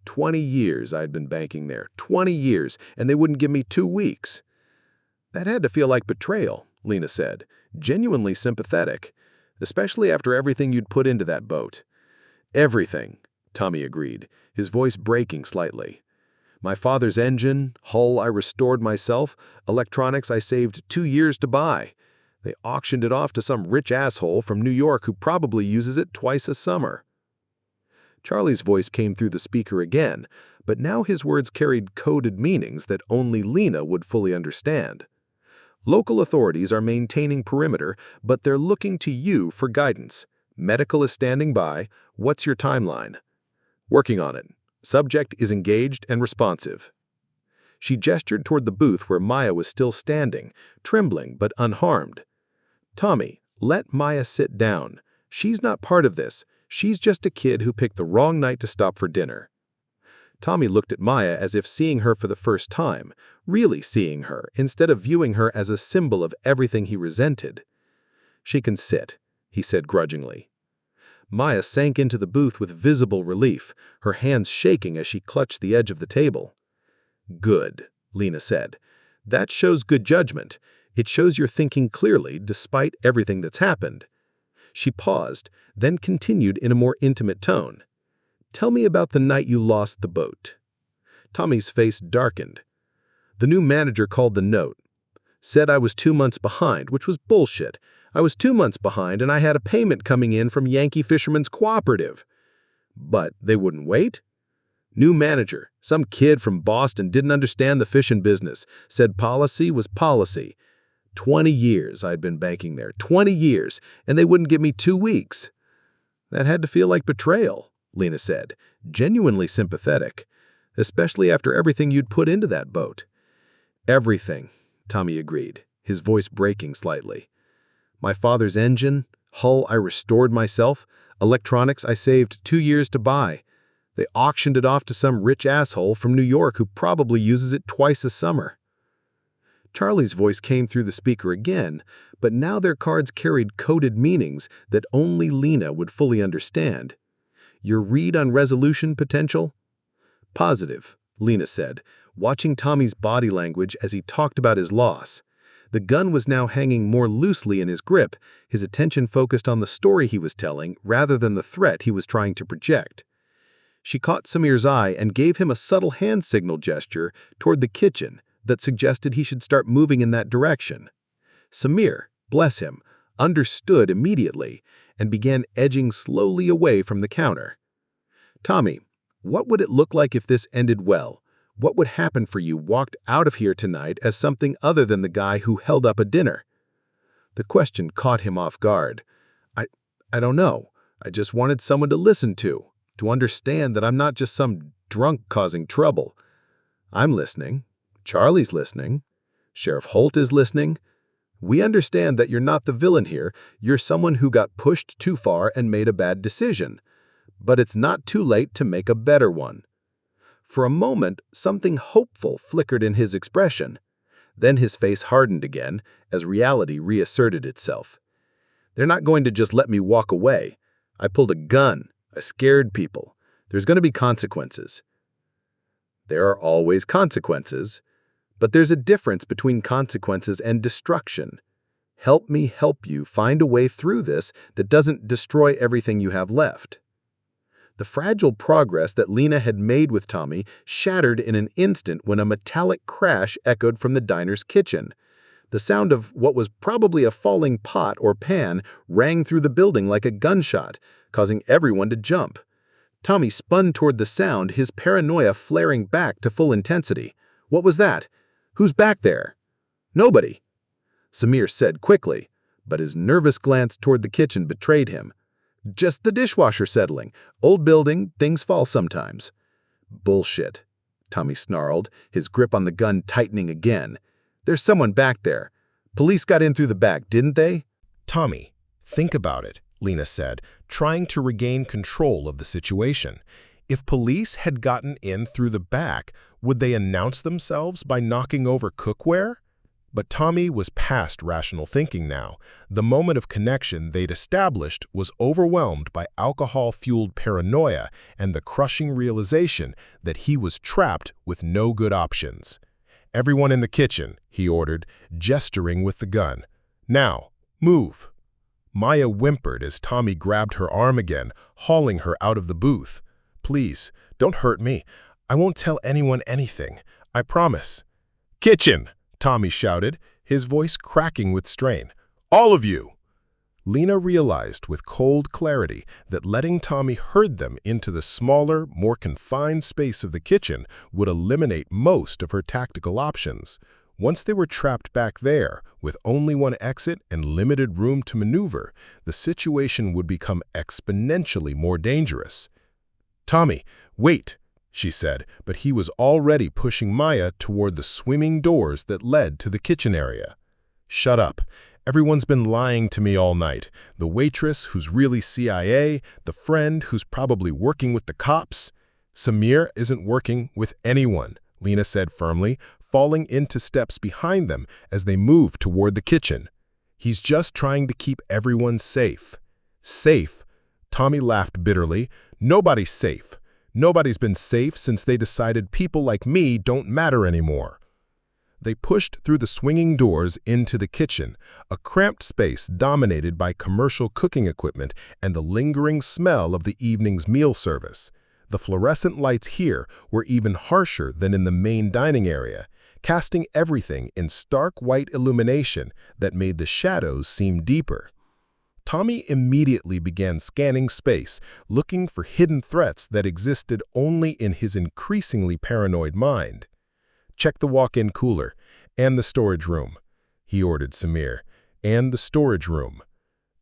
20 years I'd been banking there, 20 years, and they wouldn't give me 2 weeks. That had to feel like betrayal, Lena said, genuinely sympathetic, especially after everything you'd put into that boat. Everything, Tommy agreed, his voice breaking slightly. My father's engine, hull I restored myself, electronics I saved 2 years to buy. They auctioned it off to some rich asshole from New York who probably uses it twice a summer." Charlie's voice came through the speaker again, but now his words carried coded meanings that only Lena would fully understand. "Local authorities are maintaining perimeter, but they're looking to you for guidance. Medical is standing by. What's your timeline?" "Working on it. Subject is engaged and responsive." She gestured toward the booth where Maya was still standing, trembling but unharmed. "Tommy, let Maya sit down. She's not part of this. She's just a kid who picked the wrong night to stop for dinner." Tommy looked at Maya as if seeing her for the first time, really seeing her, instead of viewing her as a symbol of everything he resented. "She can sit," he said grudgingly. Maya sank into the booth with visible relief, her hands shaking as she clutched the edge of the table. "Good," Lena said. "That shows good judgment. It shows you're thinking clearly despite everything that's happened." She paused, then continued in a more intimate tone. "Tell me about the night you lost the boat." Tommy's face darkened. "The new manager called the note. Said I was 2 months behind, which was bullshit. I was 2 months behind and I had a payment coming in from Yankee Fishermen's Cooperative. But they wouldn't wait? New manager, some kid from Boston didn't understand the fishing business, said policy was policy. 20 years I'd been banking there, 20 years, and they wouldn't give me 2 weeks. That had to feel like betrayal," Lena said, genuinely sympathetic, "especially after everything you'd put into that boat." "Everything," Tommy agreed, his voice breaking slightly. "My father's engine, hull I restored myself, electronics I saved 2 years to buy. They auctioned it off to some rich asshole from New York who probably uses it twice a summer." Charlie's voice came through the speaker again, but now their cards carried coded meanings that only Lena would fully understand. "Your read on resolution potential?" "Positive," Lena said, watching Tommy's body language as he talked about his loss. The gun was now hanging more loosely in his grip, his attention focused on the story he was telling rather than the threat he was trying to project. She caught Samir's eye and gave him a subtle hand signal gesture toward the kitchen that suggested he should start moving in that direction. Samir, bless him, understood immediately and began edging slowly away from the counter. "Tommy, what would it look like if this ended well? What would happen for you walked out of here tonight as something other than the guy who held up a dinner?" The question caught him off guard. I don't know. I just wanted someone to listen to understand that I'm not just some drunk causing trouble. I'm listening. Charlie's listening. Sheriff Holt is listening. We understand that you're not the villain here. You're someone who got pushed too far and made a bad decision. But it's not too late to make a better one." For a moment, something hopeful flickered in his expression. Then his face hardened again as reality reasserted itself. "They're not going to just let me walk away. I pulled a gun. I scared people. There's going to be consequences." "There are always consequences. But there's a difference between consequences and destruction. Help me help you find a way through this that doesn't destroy everything you have left." The fragile progress that Lena had made with Tommy shattered in an instant when a metallic crash echoed from the diner's kitchen. The sound of what was probably a falling pot or pan rang through the building like a gunshot, causing everyone to jump. Tommy spun toward the sound, his paranoia flaring back to full intensity. "What was that? Who's back there?" "Nobody," Samir said quickly, but his nervous glance toward the kitchen betrayed him. "Just the dishwasher settling. Old building, things fall sometimes." "Bullshit," Tommy snarled, his grip on the gun tightening again. "There's someone back there. Police got in through the back, didn't they?" "Tommy, think about it," Lena said, trying to regain control of the situation. If police had gotten in through the back, would they announce themselves by knocking over cookware? But Tommy was past rational thinking now. The moment of connection they'd established was overwhelmed by alcohol-fueled paranoia and the crushing realization that he was trapped with no good options. "Everyone in the kitchen," he ordered, gesturing with the gun. "Now, move." Maya whimpered as Tommy grabbed her arm again, hauling her out of the booth. "Please, don't hurt me. I won't tell anyone anything. I promise." "Kitchen!" Tommy shouted, his voice cracking with strain. "All of you!" Lena realized with cold clarity that letting Tommy herd them into the smaller, more confined space of the kitchen would eliminate most of her tactical options. Once they were trapped back there, with only one exit and limited room to maneuver, the situation would become exponentially more dangerous. "Tommy, wait," she said, but he was already pushing Maya toward the swimming doors that led to the kitchen area. "Shut up. Everyone's been lying to me all night. The waitress who's really CIA, the friend who's probably working with the cops." "Samir isn't working with anyone," Lena said firmly, falling into steps behind them as they moved toward the kitchen. "He's just trying to keep everyone safe." "Safe?" Tommy laughed bitterly. "Nobody's safe. Nobody's been safe since they decided people like me don't matter anymore." They pushed through the swinging doors into the kitchen, a cramped space dominated by commercial cooking equipment and the lingering smell of the evening's meal service. The fluorescent lights here were even harsher than in the main dining area, casting everything in stark white illumination that made the shadows seem deeper. Tommy immediately began scanning space, looking for hidden threats that existed only in his increasingly paranoid mind. "Check the walk-in cooler and the storage room," he ordered Samir, "and the storage room."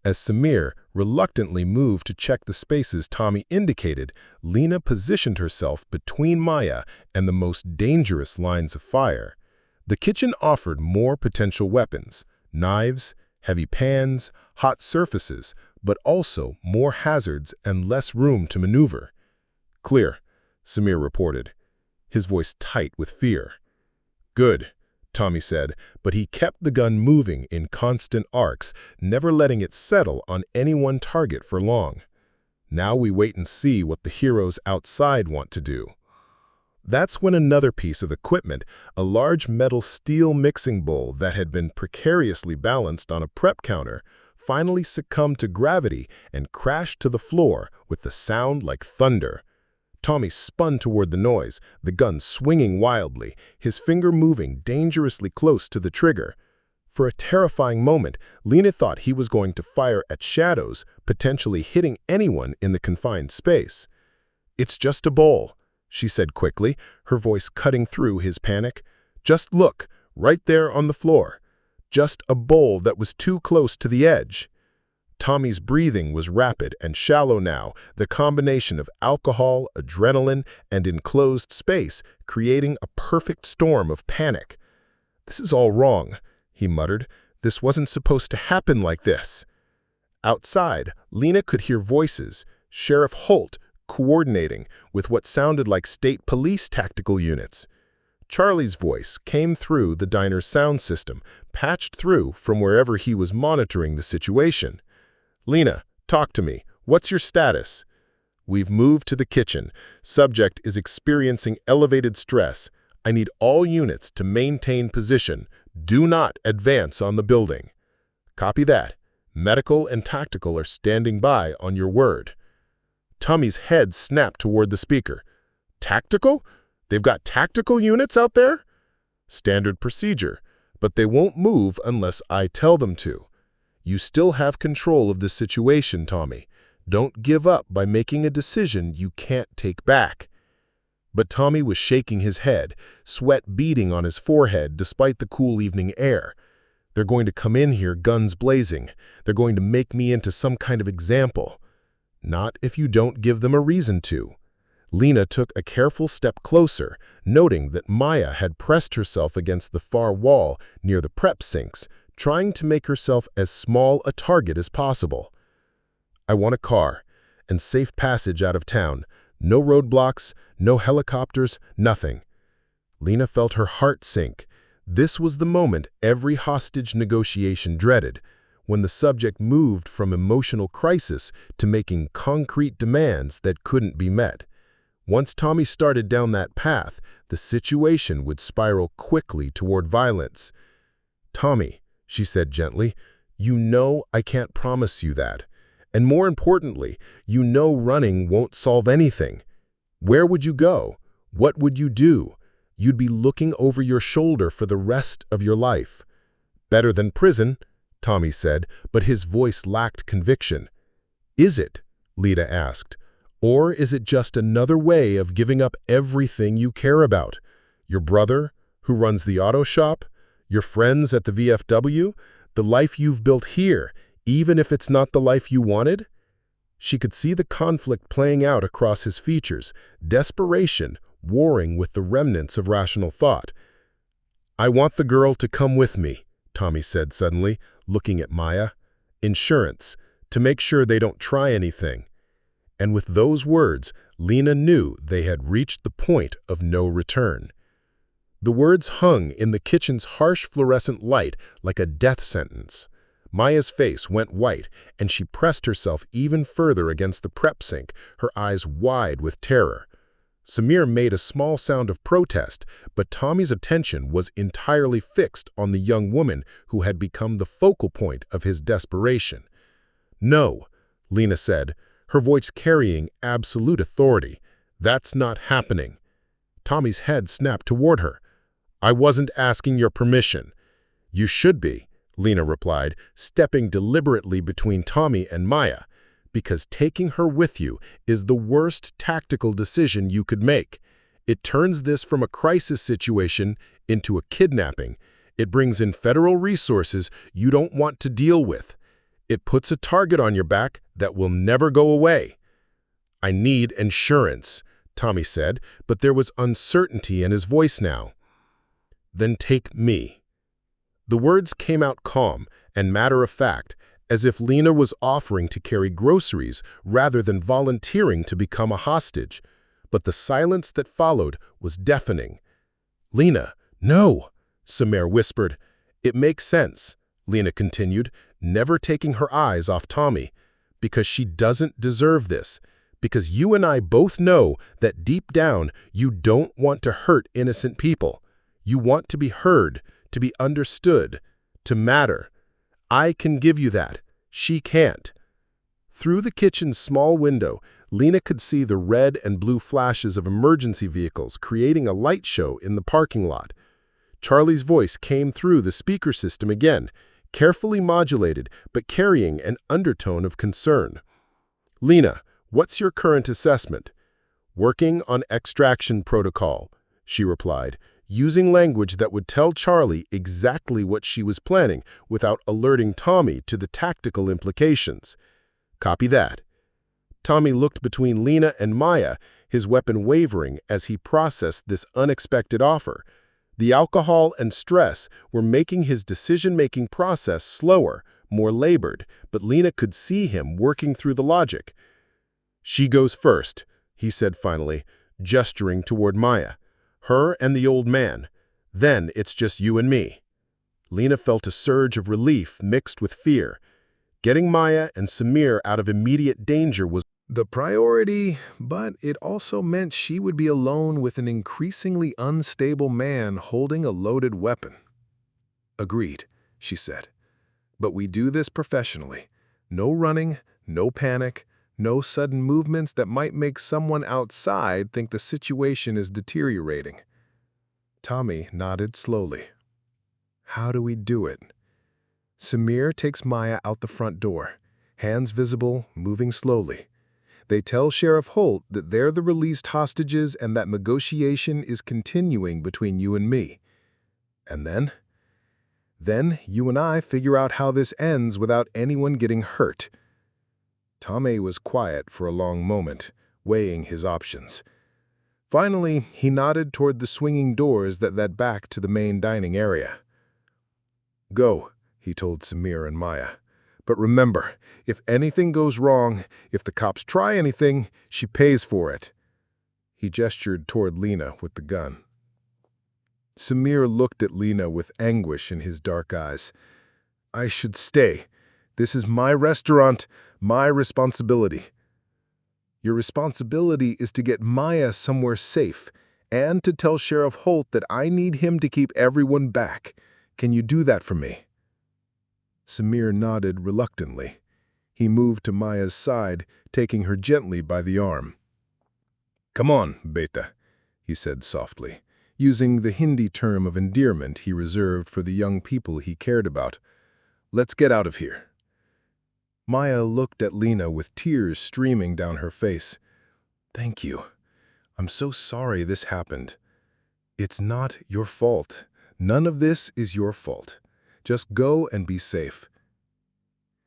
As Samir reluctantly moved to check the spaces Tommy indicated, Lena positioned herself between Maya and the most dangerous lines of fire. The kitchen offered more potential weapons, knives, heavy pans, hot surfaces, but also more hazards and less room to maneuver. "Clear," Samir reported, his voice tight with fear. "Good," Tommy said, but he kept the gun moving in constant arcs, never letting it settle on any one target for long. "Now we wait and see what the heroes outside want to do." That's when another piece of equipment, a large metal steel mixing bowl that had been precariously balanced on a prep counter, finally succumbed to gravity and crashed to the floor with the sound like thunder. Tommy spun toward the noise, the gun swinging wildly, his finger moving dangerously close to the trigger. For a terrifying moment, Lena thought he was going to fire at shadows, potentially hitting anyone in the confined space. "It's just a bowl," she said quickly, her voice cutting through his panic. "Just look, right there on the floor. Just a bowl that was too close to the edge." Tommy's breathing was rapid and shallow now, the combination of alcohol, adrenaline, and enclosed space creating a perfect storm of panic. "This is all wrong," he muttered. "This wasn't supposed to happen like this." Outside, Lena could hear voices, Sheriff Holt coordinating with what sounded like state police tactical units. Charlie's voice came through the diner's sound system, patched through from wherever he was monitoring the situation. "Lena, talk to me. What's your status?" "We've moved to the kitchen. Subject is experiencing elevated stress. I need all units to maintain position. Do not advance on the building." "Copy that. Medical and tactical are standing by on your word." Tommy's head snapped toward the speaker. "Tactical? They've got tactical units out there?" "Standard procedure, but they won't move unless I tell them to. You still have control of the situation, Tommy. Don't give up by making a decision you can't take back." But Tommy was shaking his head, sweat beading on his forehead despite the cool evening air. "They're going to come in here guns blazing. They're going to make me into some kind of example." "Not if you don't give them a reason to." Lena took a careful step closer, noting that Maya had pressed herself against the far wall near the prep sinks, trying to make herself as small a target as possible. "I want a car and safe passage out of town. No roadblocks, no helicopters, nothing." Lena felt her heart sink. This was the moment every hostage negotiation dreaded, when the subject moved from emotional crisis to making concrete demands that couldn't be met. Once Tommy started down that path, the situation would spiral quickly toward violence. "Tommy," she said gently, "you know I can't promise you that. And more importantly, you know running won't solve anything. Where would you go? What would you do? You'd be looking over your shoulder for the rest of your life. Better than prison, Tommy said, but his voice lacked conviction. Is it? Lena asked. Or is it just another way of giving up everything you care about? Your brother, who runs the auto shop? Your friends at the VFW? The life you've built here, even if it's not the life you wanted? She could see the conflict playing out across his features, desperation warring with the remnants of rational thought. I want the girl to come with me, Tommy said suddenly, looking at Maya. Insurance, to make sure they don't try anything. And with those words, Lena knew they had reached the point of no return. The words hung in the kitchen's harsh fluorescent light like a death sentence. Maya's face went white, and she pressed herself even further against the prep sink, her eyes wide with terror. Samir made a small sound of protest, but Tommy's attention was entirely fixed on the young woman who had become the focal point of his desperation. No, Lena said, her voice carrying absolute authority. That's not happening. Tommy's head snapped toward her. I wasn't asking your permission. You should be, Lena replied, stepping deliberately between Tommy and Maya, because taking her with you is the worst tactical decision you could make. It turns this from a crisis situation into a kidnapping. It brings in federal resources you don't want to deal with. It puts a target on your back that will never go away. I need insurance, Tommy said, but there was uncertainty in his voice now. Then take me. The words came out calm and matter-of-fact, as if Lena was offering to carry groceries rather than volunteering to become a hostage. But the silence that followed was deafening. Lena, no, Samir whispered. It makes sense, Lena continued, never taking her eyes off Tommy, because she doesn't deserve this, because you and I both know that deep down you don't want to hurt innocent people. You want to be heard, to be understood, to matter. I can give you that. She can't. Through the kitchen's small window, Lena could see the red and blue flashes of emergency vehicles creating a light show in the parking lot. Charlie's voice came through the speaker system again, carefully modulated but carrying an undertone of concern. Lena, what's your current assessment? Working on extraction protocol, she replied, using language that would tell Charlie exactly what she was planning without alerting Tommy to the tactical implications. Copy that. Tommy looked between Lena and Maya, his weapon wavering as he processed this unexpected offer. The alcohol and stress were making his decision-making process slower, more labored, but Lena could see him working through the logic. She goes first, he said finally, gesturing toward Maya. Her and the old man. Then it's just you and me. Lena felt a surge of relief mixed with fear. Getting Maya and Samir out of immediate danger was the priority, but it also meant she would be alone with an increasingly unstable man holding a loaded weapon. Agreed, she said. But we do this professionally. No running, no panic, no sudden movements that might make someone outside think the situation is deteriorating. Tommy nodded slowly. How do we do it? Samir takes Maya out the front door, hands visible, moving slowly. They tell Sheriff Holt that they're the released hostages and that negotiation is continuing between you and me. And then? Then you and I figure out how this ends without anyone getting hurt. Tommy was quiet for a long moment, weighing his options. Finally, he nodded toward the swinging doors that led back to the main dining area. Go, he told Samir and Maya. But remember, if anything goes wrong, if the cops try anything, she pays for it. He gestured toward Lena with the gun. Samir looked at Lena with anguish in his dark eyes. I should stay. This is my restaurant, my responsibility. Your responsibility is to get Maya somewhere safe and to tell Sheriff Holt that I need him to keep everyone back. Can you do that for me? Samir nodded reluctantly. He moved to Maya's side, taking her gently by the arm. Come on, Beta, he he said softly, using the Hindi term of endearment he reserved for the young people he cared about. "Let's get out of here." Maya looked at Lena with tears streaming down her face. "Thank you. I'm so sorry this happened. It's not your fault. None of this is your fault. Just go and be safe."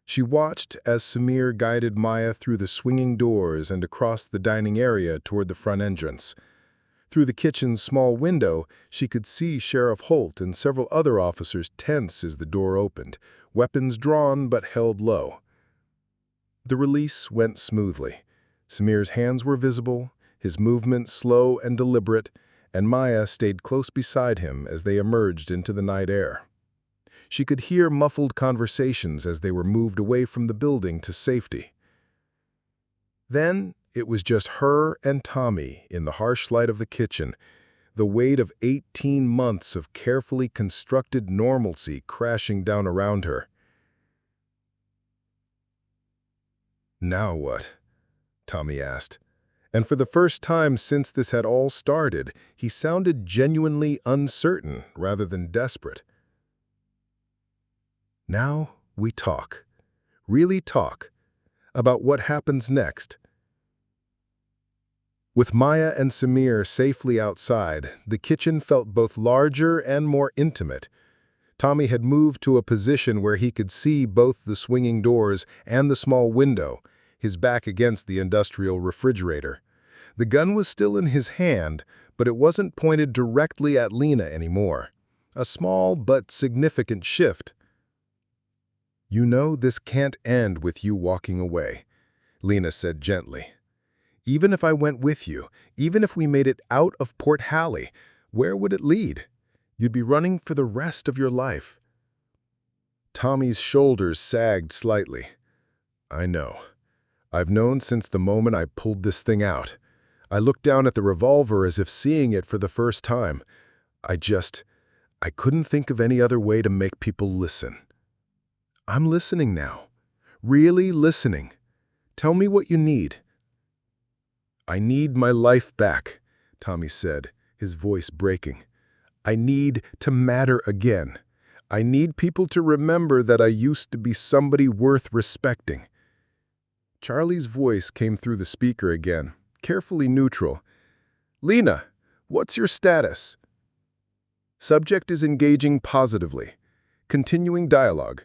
She watched as Samir guided Maya through the swinging doors and across the dining area toward the front entrance. Through the kitchen's small window, she could see Sheriff Holt and several other officers tense as the door opened, weapons drawn but held low. The release went smoothly. Samir's hands were visible, his movement slow and deliberate, and Maya stayed close beside him as they emerged into the night air. She could hear muffled conversations as they were moved away from the building to safety. Then it was just her and Tommy in the harsh light of the kitchen, the weight of 18 months of carefully constructed normalcy crashing down around her. "Now what?" Tommy asked. And for the first time since this had all started, he sounded genuinely uncertain rather than desperate. "Now we talk. Really talk. About what happens next." With Maya and Samir safely outside, the kitchen felt both larger and more intimate. Tommy had moved to a position where he could see both the swinging doors and the small window, his back against the industrial refrigerator. The gun was still in his hand, but it wasn't pointed directly at Lena anymore. A small but significant shift. "You know this can't end with you walking away," Lena said gently. "Even if I went with you, even if we made it out of Port Halley, where would it lead? You'd be running for the rest of your life." Tommy's shoulders sagged slightly. "I know. I've known since the moment I pulled this thing out. I looked down at the revolver as if seeing it for the first time. I couldn't think of any other way to make people listen. I'm listening now. Really listening. Tell me what you need." "I need my life back," Tommy said, his voice breaking. "I need to matter again. I need people to remember that I used to be somebody worth respecting." Charlie's voice came through the speaker again, carefully neutral. "Lena, what's your status?" Subject is engaging positively. Continuing dialogue.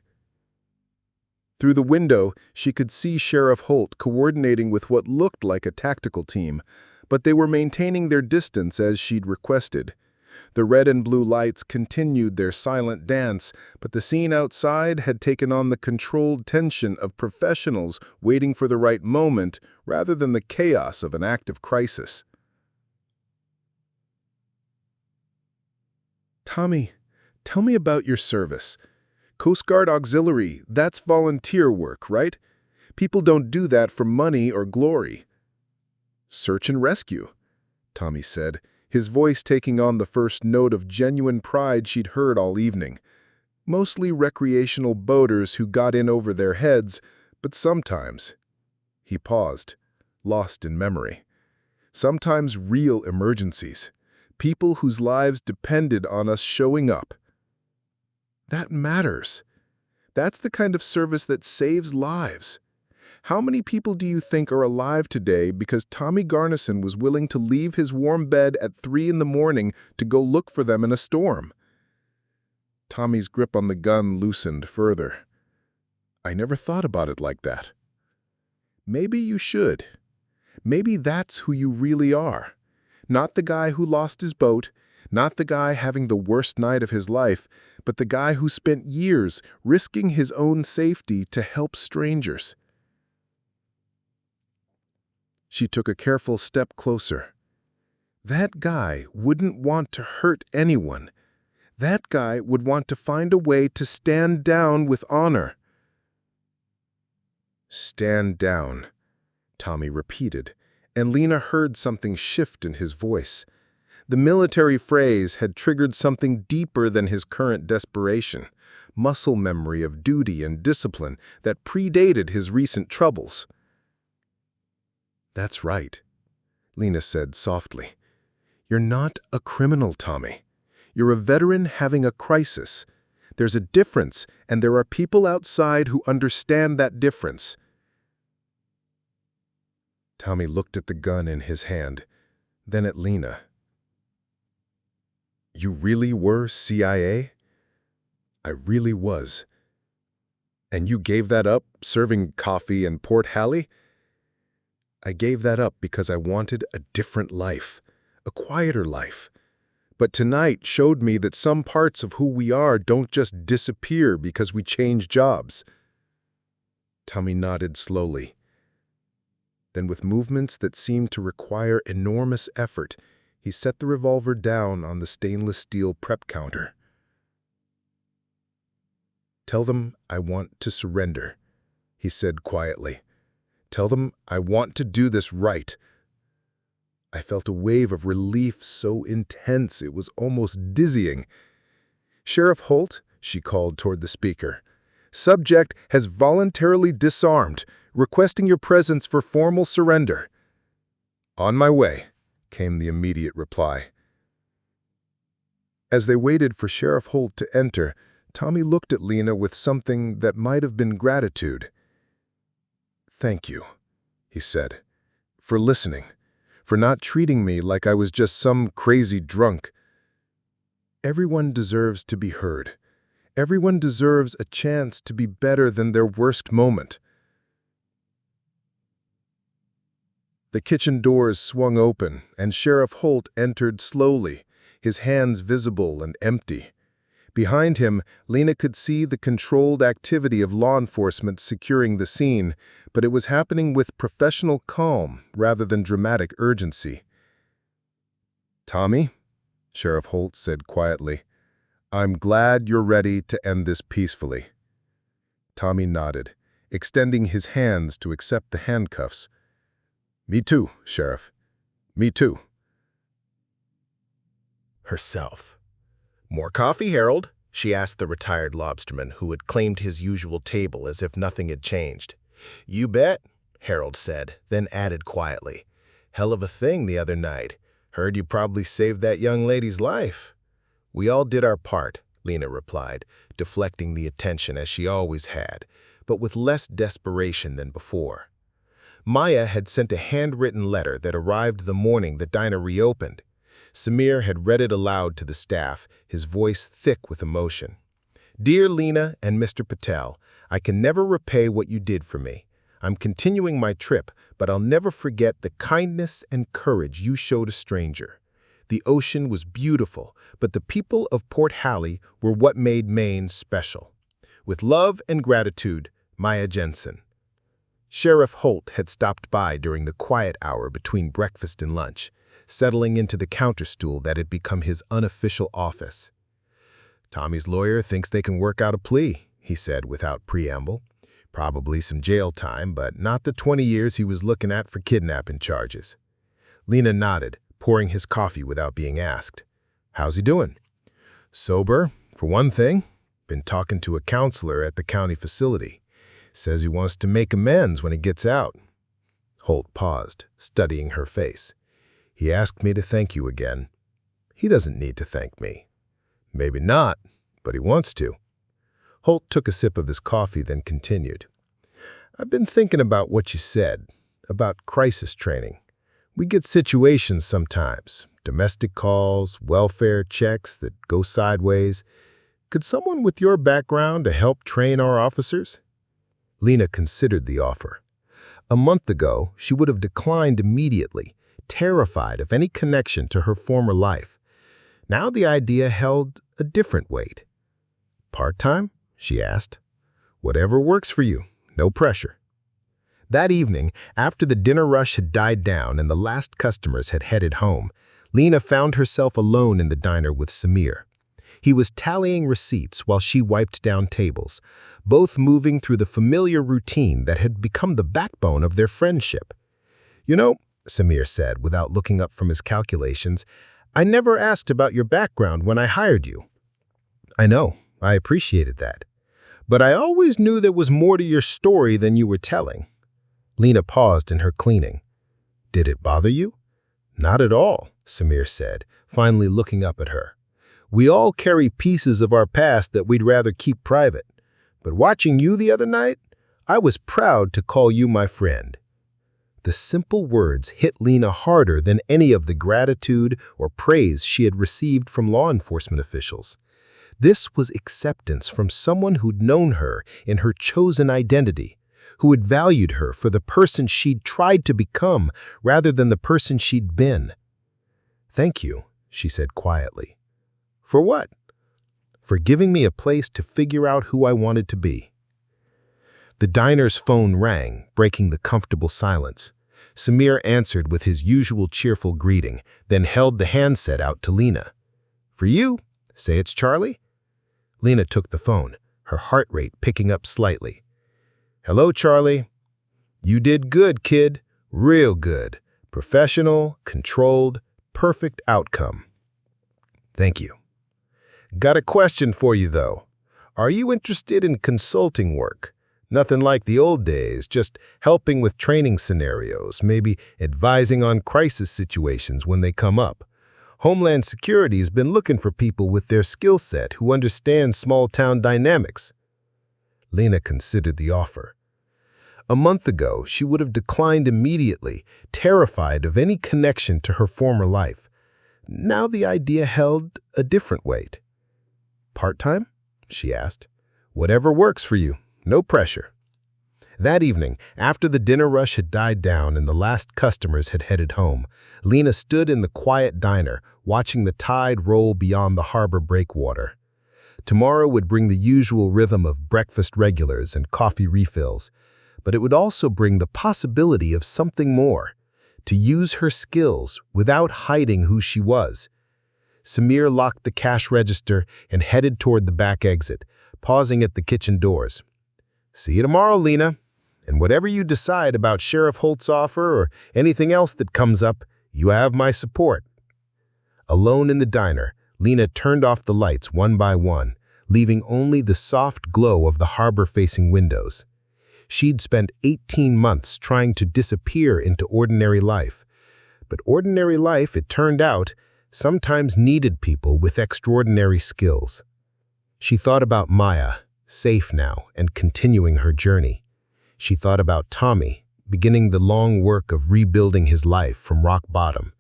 Through the window, she could see Sheriff Holt coordinating with what looked like a tactical team, but they were maintaining their distance as she'd requested. The red and blue lights continued their silent dance, but the scene outside had taken on the controlled tension of professionals waiting for the right moment rather than the chaos of an active crisis. "Tommy, tell me about your service. Coast Guard Auxiliary, that's volunteer work, right? People don't do that for money or glory." "Search and rescue," Tommy said, his voice taking on the first note of genuine pride she'd heard all evening. "Mostly recreational boaters who got in over their heads, but sometimes—" He paused, lost in memory. "Sometimes real emergencies. People whose lives depended on us showing up. That matters. That's the kind of service that saves lives. How many people do you think are alive today because Tommy Garrison was willing to leave his warm bed at 3 in the morning to go look for them in a storm?" Tommy's grip on the gun loosened further. "I never thought about it like that." "Maybe you should. Maybe that's who you really are. Not the guy who lost his boat, not the guy having the worst night of his life, but the guy who spent years risking his own safety to help strangers." She took a careful step closer. That guy wouldn't want to hurt anyone. That guy would want to find a way to stand down with honor. "Stand down," Tommy repeated, and Lena heard something shift in his voice. The military phrase had triggered something deeper than his current desperation, muscle memory of duty and discipline that predated his recent troubles. "That's right," Lena said softly. You're not a criminal, Tommy. You're a veteran having a crisis. There's a difference, and there are people outside who understand that difference. Tommy looked at the gun in his hand, then at Lena. You really were CIA? I really was. And you gave that up, serving coffee in Port Halley? I gave that up because I wanted a different life, a quieter life. But tonight showed me that some parts of who we are don't just disappear because we change jobs. Tommy nodded slowly. Then, with movements that seemed to require enormous effort, he set the revolver down on the stainless steel prep counter. Tell them I want to surrender, he said quietly. Tell them I want to do this right. I felt a wave of relief so intense it was almost dizzying. Sheriff Holt, she called toward the speaker. Subject has voluntarily disarmed, requesting your presence for formal surrender. On my way, came the immediate reply. As they waited for Sheriff Holt to enter, Tommy looked at Lena with something that might have been gratitude. Thank you, he said, for listening, for not treating me like I was just some crazy drunk. Everyone deserves to be heard. Everyone deserves a chance to be better than their worst moment. The kitchen doors swung open, and Sheriff Holt entered slowly, his hands visible and empty. Behind him, Lena could see the controlled activity of law enforcement securing the scene, but it was happening with professional calm rather than dramatic urgency. Tommy, Sheriff Holt said quietly, I'm glad you're ready to end this peacefully. Tommy nodded, extending his hands to accept the handcuffs. Me too, Sheriff. Me too. Herself. More coffee, Harold? She asked the retired lobsterman who had claimed his usual table as if nothing had changed. You bet, Harold said, then added quietly. Hell of a thing the other night. Heard you probably saved that young lady's life. We all did our part, Lena replied, deflecting the attention as she always had, but with less desperation than before. Maya had sent a handwritten letter that arrived the morning the diner reopened. Samir had read it aloud to the staff, his voice thick with emotion. Dear Lena and Mr. Patel, I can never repay what you did for me. I'm continuing my trip, but I'll never forget the kindness and courage you showed a stranger. The ocean was beautiful, but the people of Port Halley were what made Maine special. With love and gratitude, Maya Jensen. Sheriff Holt had stopped by during the quiet hour between breakfast and lunch, settling into the counterstool that had become his unofficial office. Tommy's lawyer thinks they can work out a plea, he said without preamble. Probably some jail time, but not the 20 years he was looking at for kidnapping charges. Lena nodded, pouring his coffee without being asked. How's he doing? Sober, for one thing. Been talking to a counselor at the county facility. Says he wants to make amends when he gets out. Holt paused, studying her face. He asked me to thank you again. He doesn't need to thank me. Maybe not, but he wants to. Holt took a sip of his coffee, then continued. I've been thinking about what you said, about crisis training. We get situations sometimes, domestic calls, welfare checks that go sideways. Could someone with your background to help train our officers? Lena considered the offer. A month ago, she would have declined immediately, terrified of any connection to her former life. Now the idea held a different weight. Part-time? She asked. Whatever works for you, no pressure. That evening, after the dinner rush had died down and the last customers had headed home, Lena found herself alone in the diner with Samir. He was tallying receipts while she wiped down tables, both moving through the familiar routine that had become the backbone of their friendship. You know, Samir said without looking up from his calculations, I never asked about your background when I hired you. I know, I appreciated that. But I always knew there was more to your story than you were telling. Lena paused in her cleaning. Did it bother you? Not at all, Samir said, finally looking up at her. "We all carry pieces of our past that we'd rather keep private. But watching you the other night, I was proud to call you my friend." The simple words hit Lena harder than any of the gratitude or praise she had received from law enforcement officials. This was acceptance from someone who'd known her in her chosen identity, who had valued her for the person she'd tried to become rather than the person she'd been. "Thank you," she said quietly. "For what?" "For giving me a place to figure out who I wanted to be." The diner's phone rang, breaking the comfortable silence. Samir answered with his usual cheerful greeting, then held the handset out to Lena. "For you? Say it's Charlie?" Lena took the phone, her heart rate picking up slightly. "Hello, Charlie. You did good, kid. Real good. Professional, controlled, perfect outcome." "Thank you. Got a question for you, though. Are you interested in consulting work? Nothing like the old days, just helping with training scenarios, maybe advising on crisis situations when they come up. Homeland Security's been looking for people with their skill set who understand small-town dynamics." Lena considered the offer. A month ago, she would have declined immediately, terrified of any connection to her former life. Now the idea held a different weight. "Part-time?" she asked. "Whatever works for you. No pressure." That evening, after the dinner rush had died down and the last customers had headed home, Lena stood in the quiet diner, watching the tide roll beyond the harbor breakwater. Tomorrow would bring the usual rhythm of breakfast regulars and coffee refills, but it would also bring the possibility of something more, to use her skills without hiding who she was. Samir locked the cash register and headed toward the back exit, pausing at the kitchen doors. "See you tomorrow, Lena. And whatever you decide about Sheriff Holt's offer or anything else that comes up, you have my support." Alone in the diner, Lena turned off the lights one by one, leaving only the soft glow of the harbor-facing windows. She'd spent 18 months trying to disappear into ordinary life. But ordinary life, it turned out, sometimes needed people with extraordinary skills. She thought about Maya, safe now and continuing her journey. She thought about Tommy, beginning the long work of rebuilding his life from rock bottom.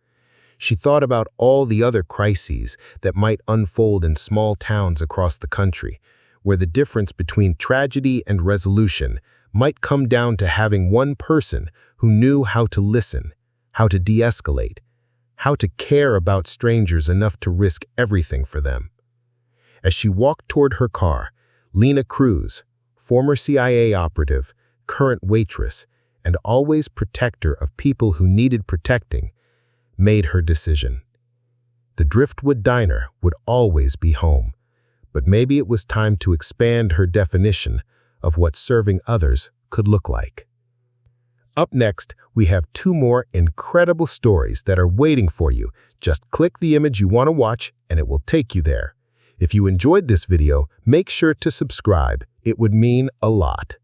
She thought about all the other crises that might unfold in small towns across the country, where the difference between tragedy and resolution might come down to having one person who knew how to listen, how to de-escalate, how to care about strangers enough to risk everything for them. As she walked toward her car, Lena Cruz, former CIA operative, current waitress, and always protector of people who needed protecting, made her decision. The Driftwood Diner would always be home, but maybe it was time to expand her definition of what serving others could look like. Up next, we have 2 more incredible stories that are waiting for you. Just click the image you want to watch and it will take you there. If you enjoyed this video, make sure to subscribe. It would mean a lot.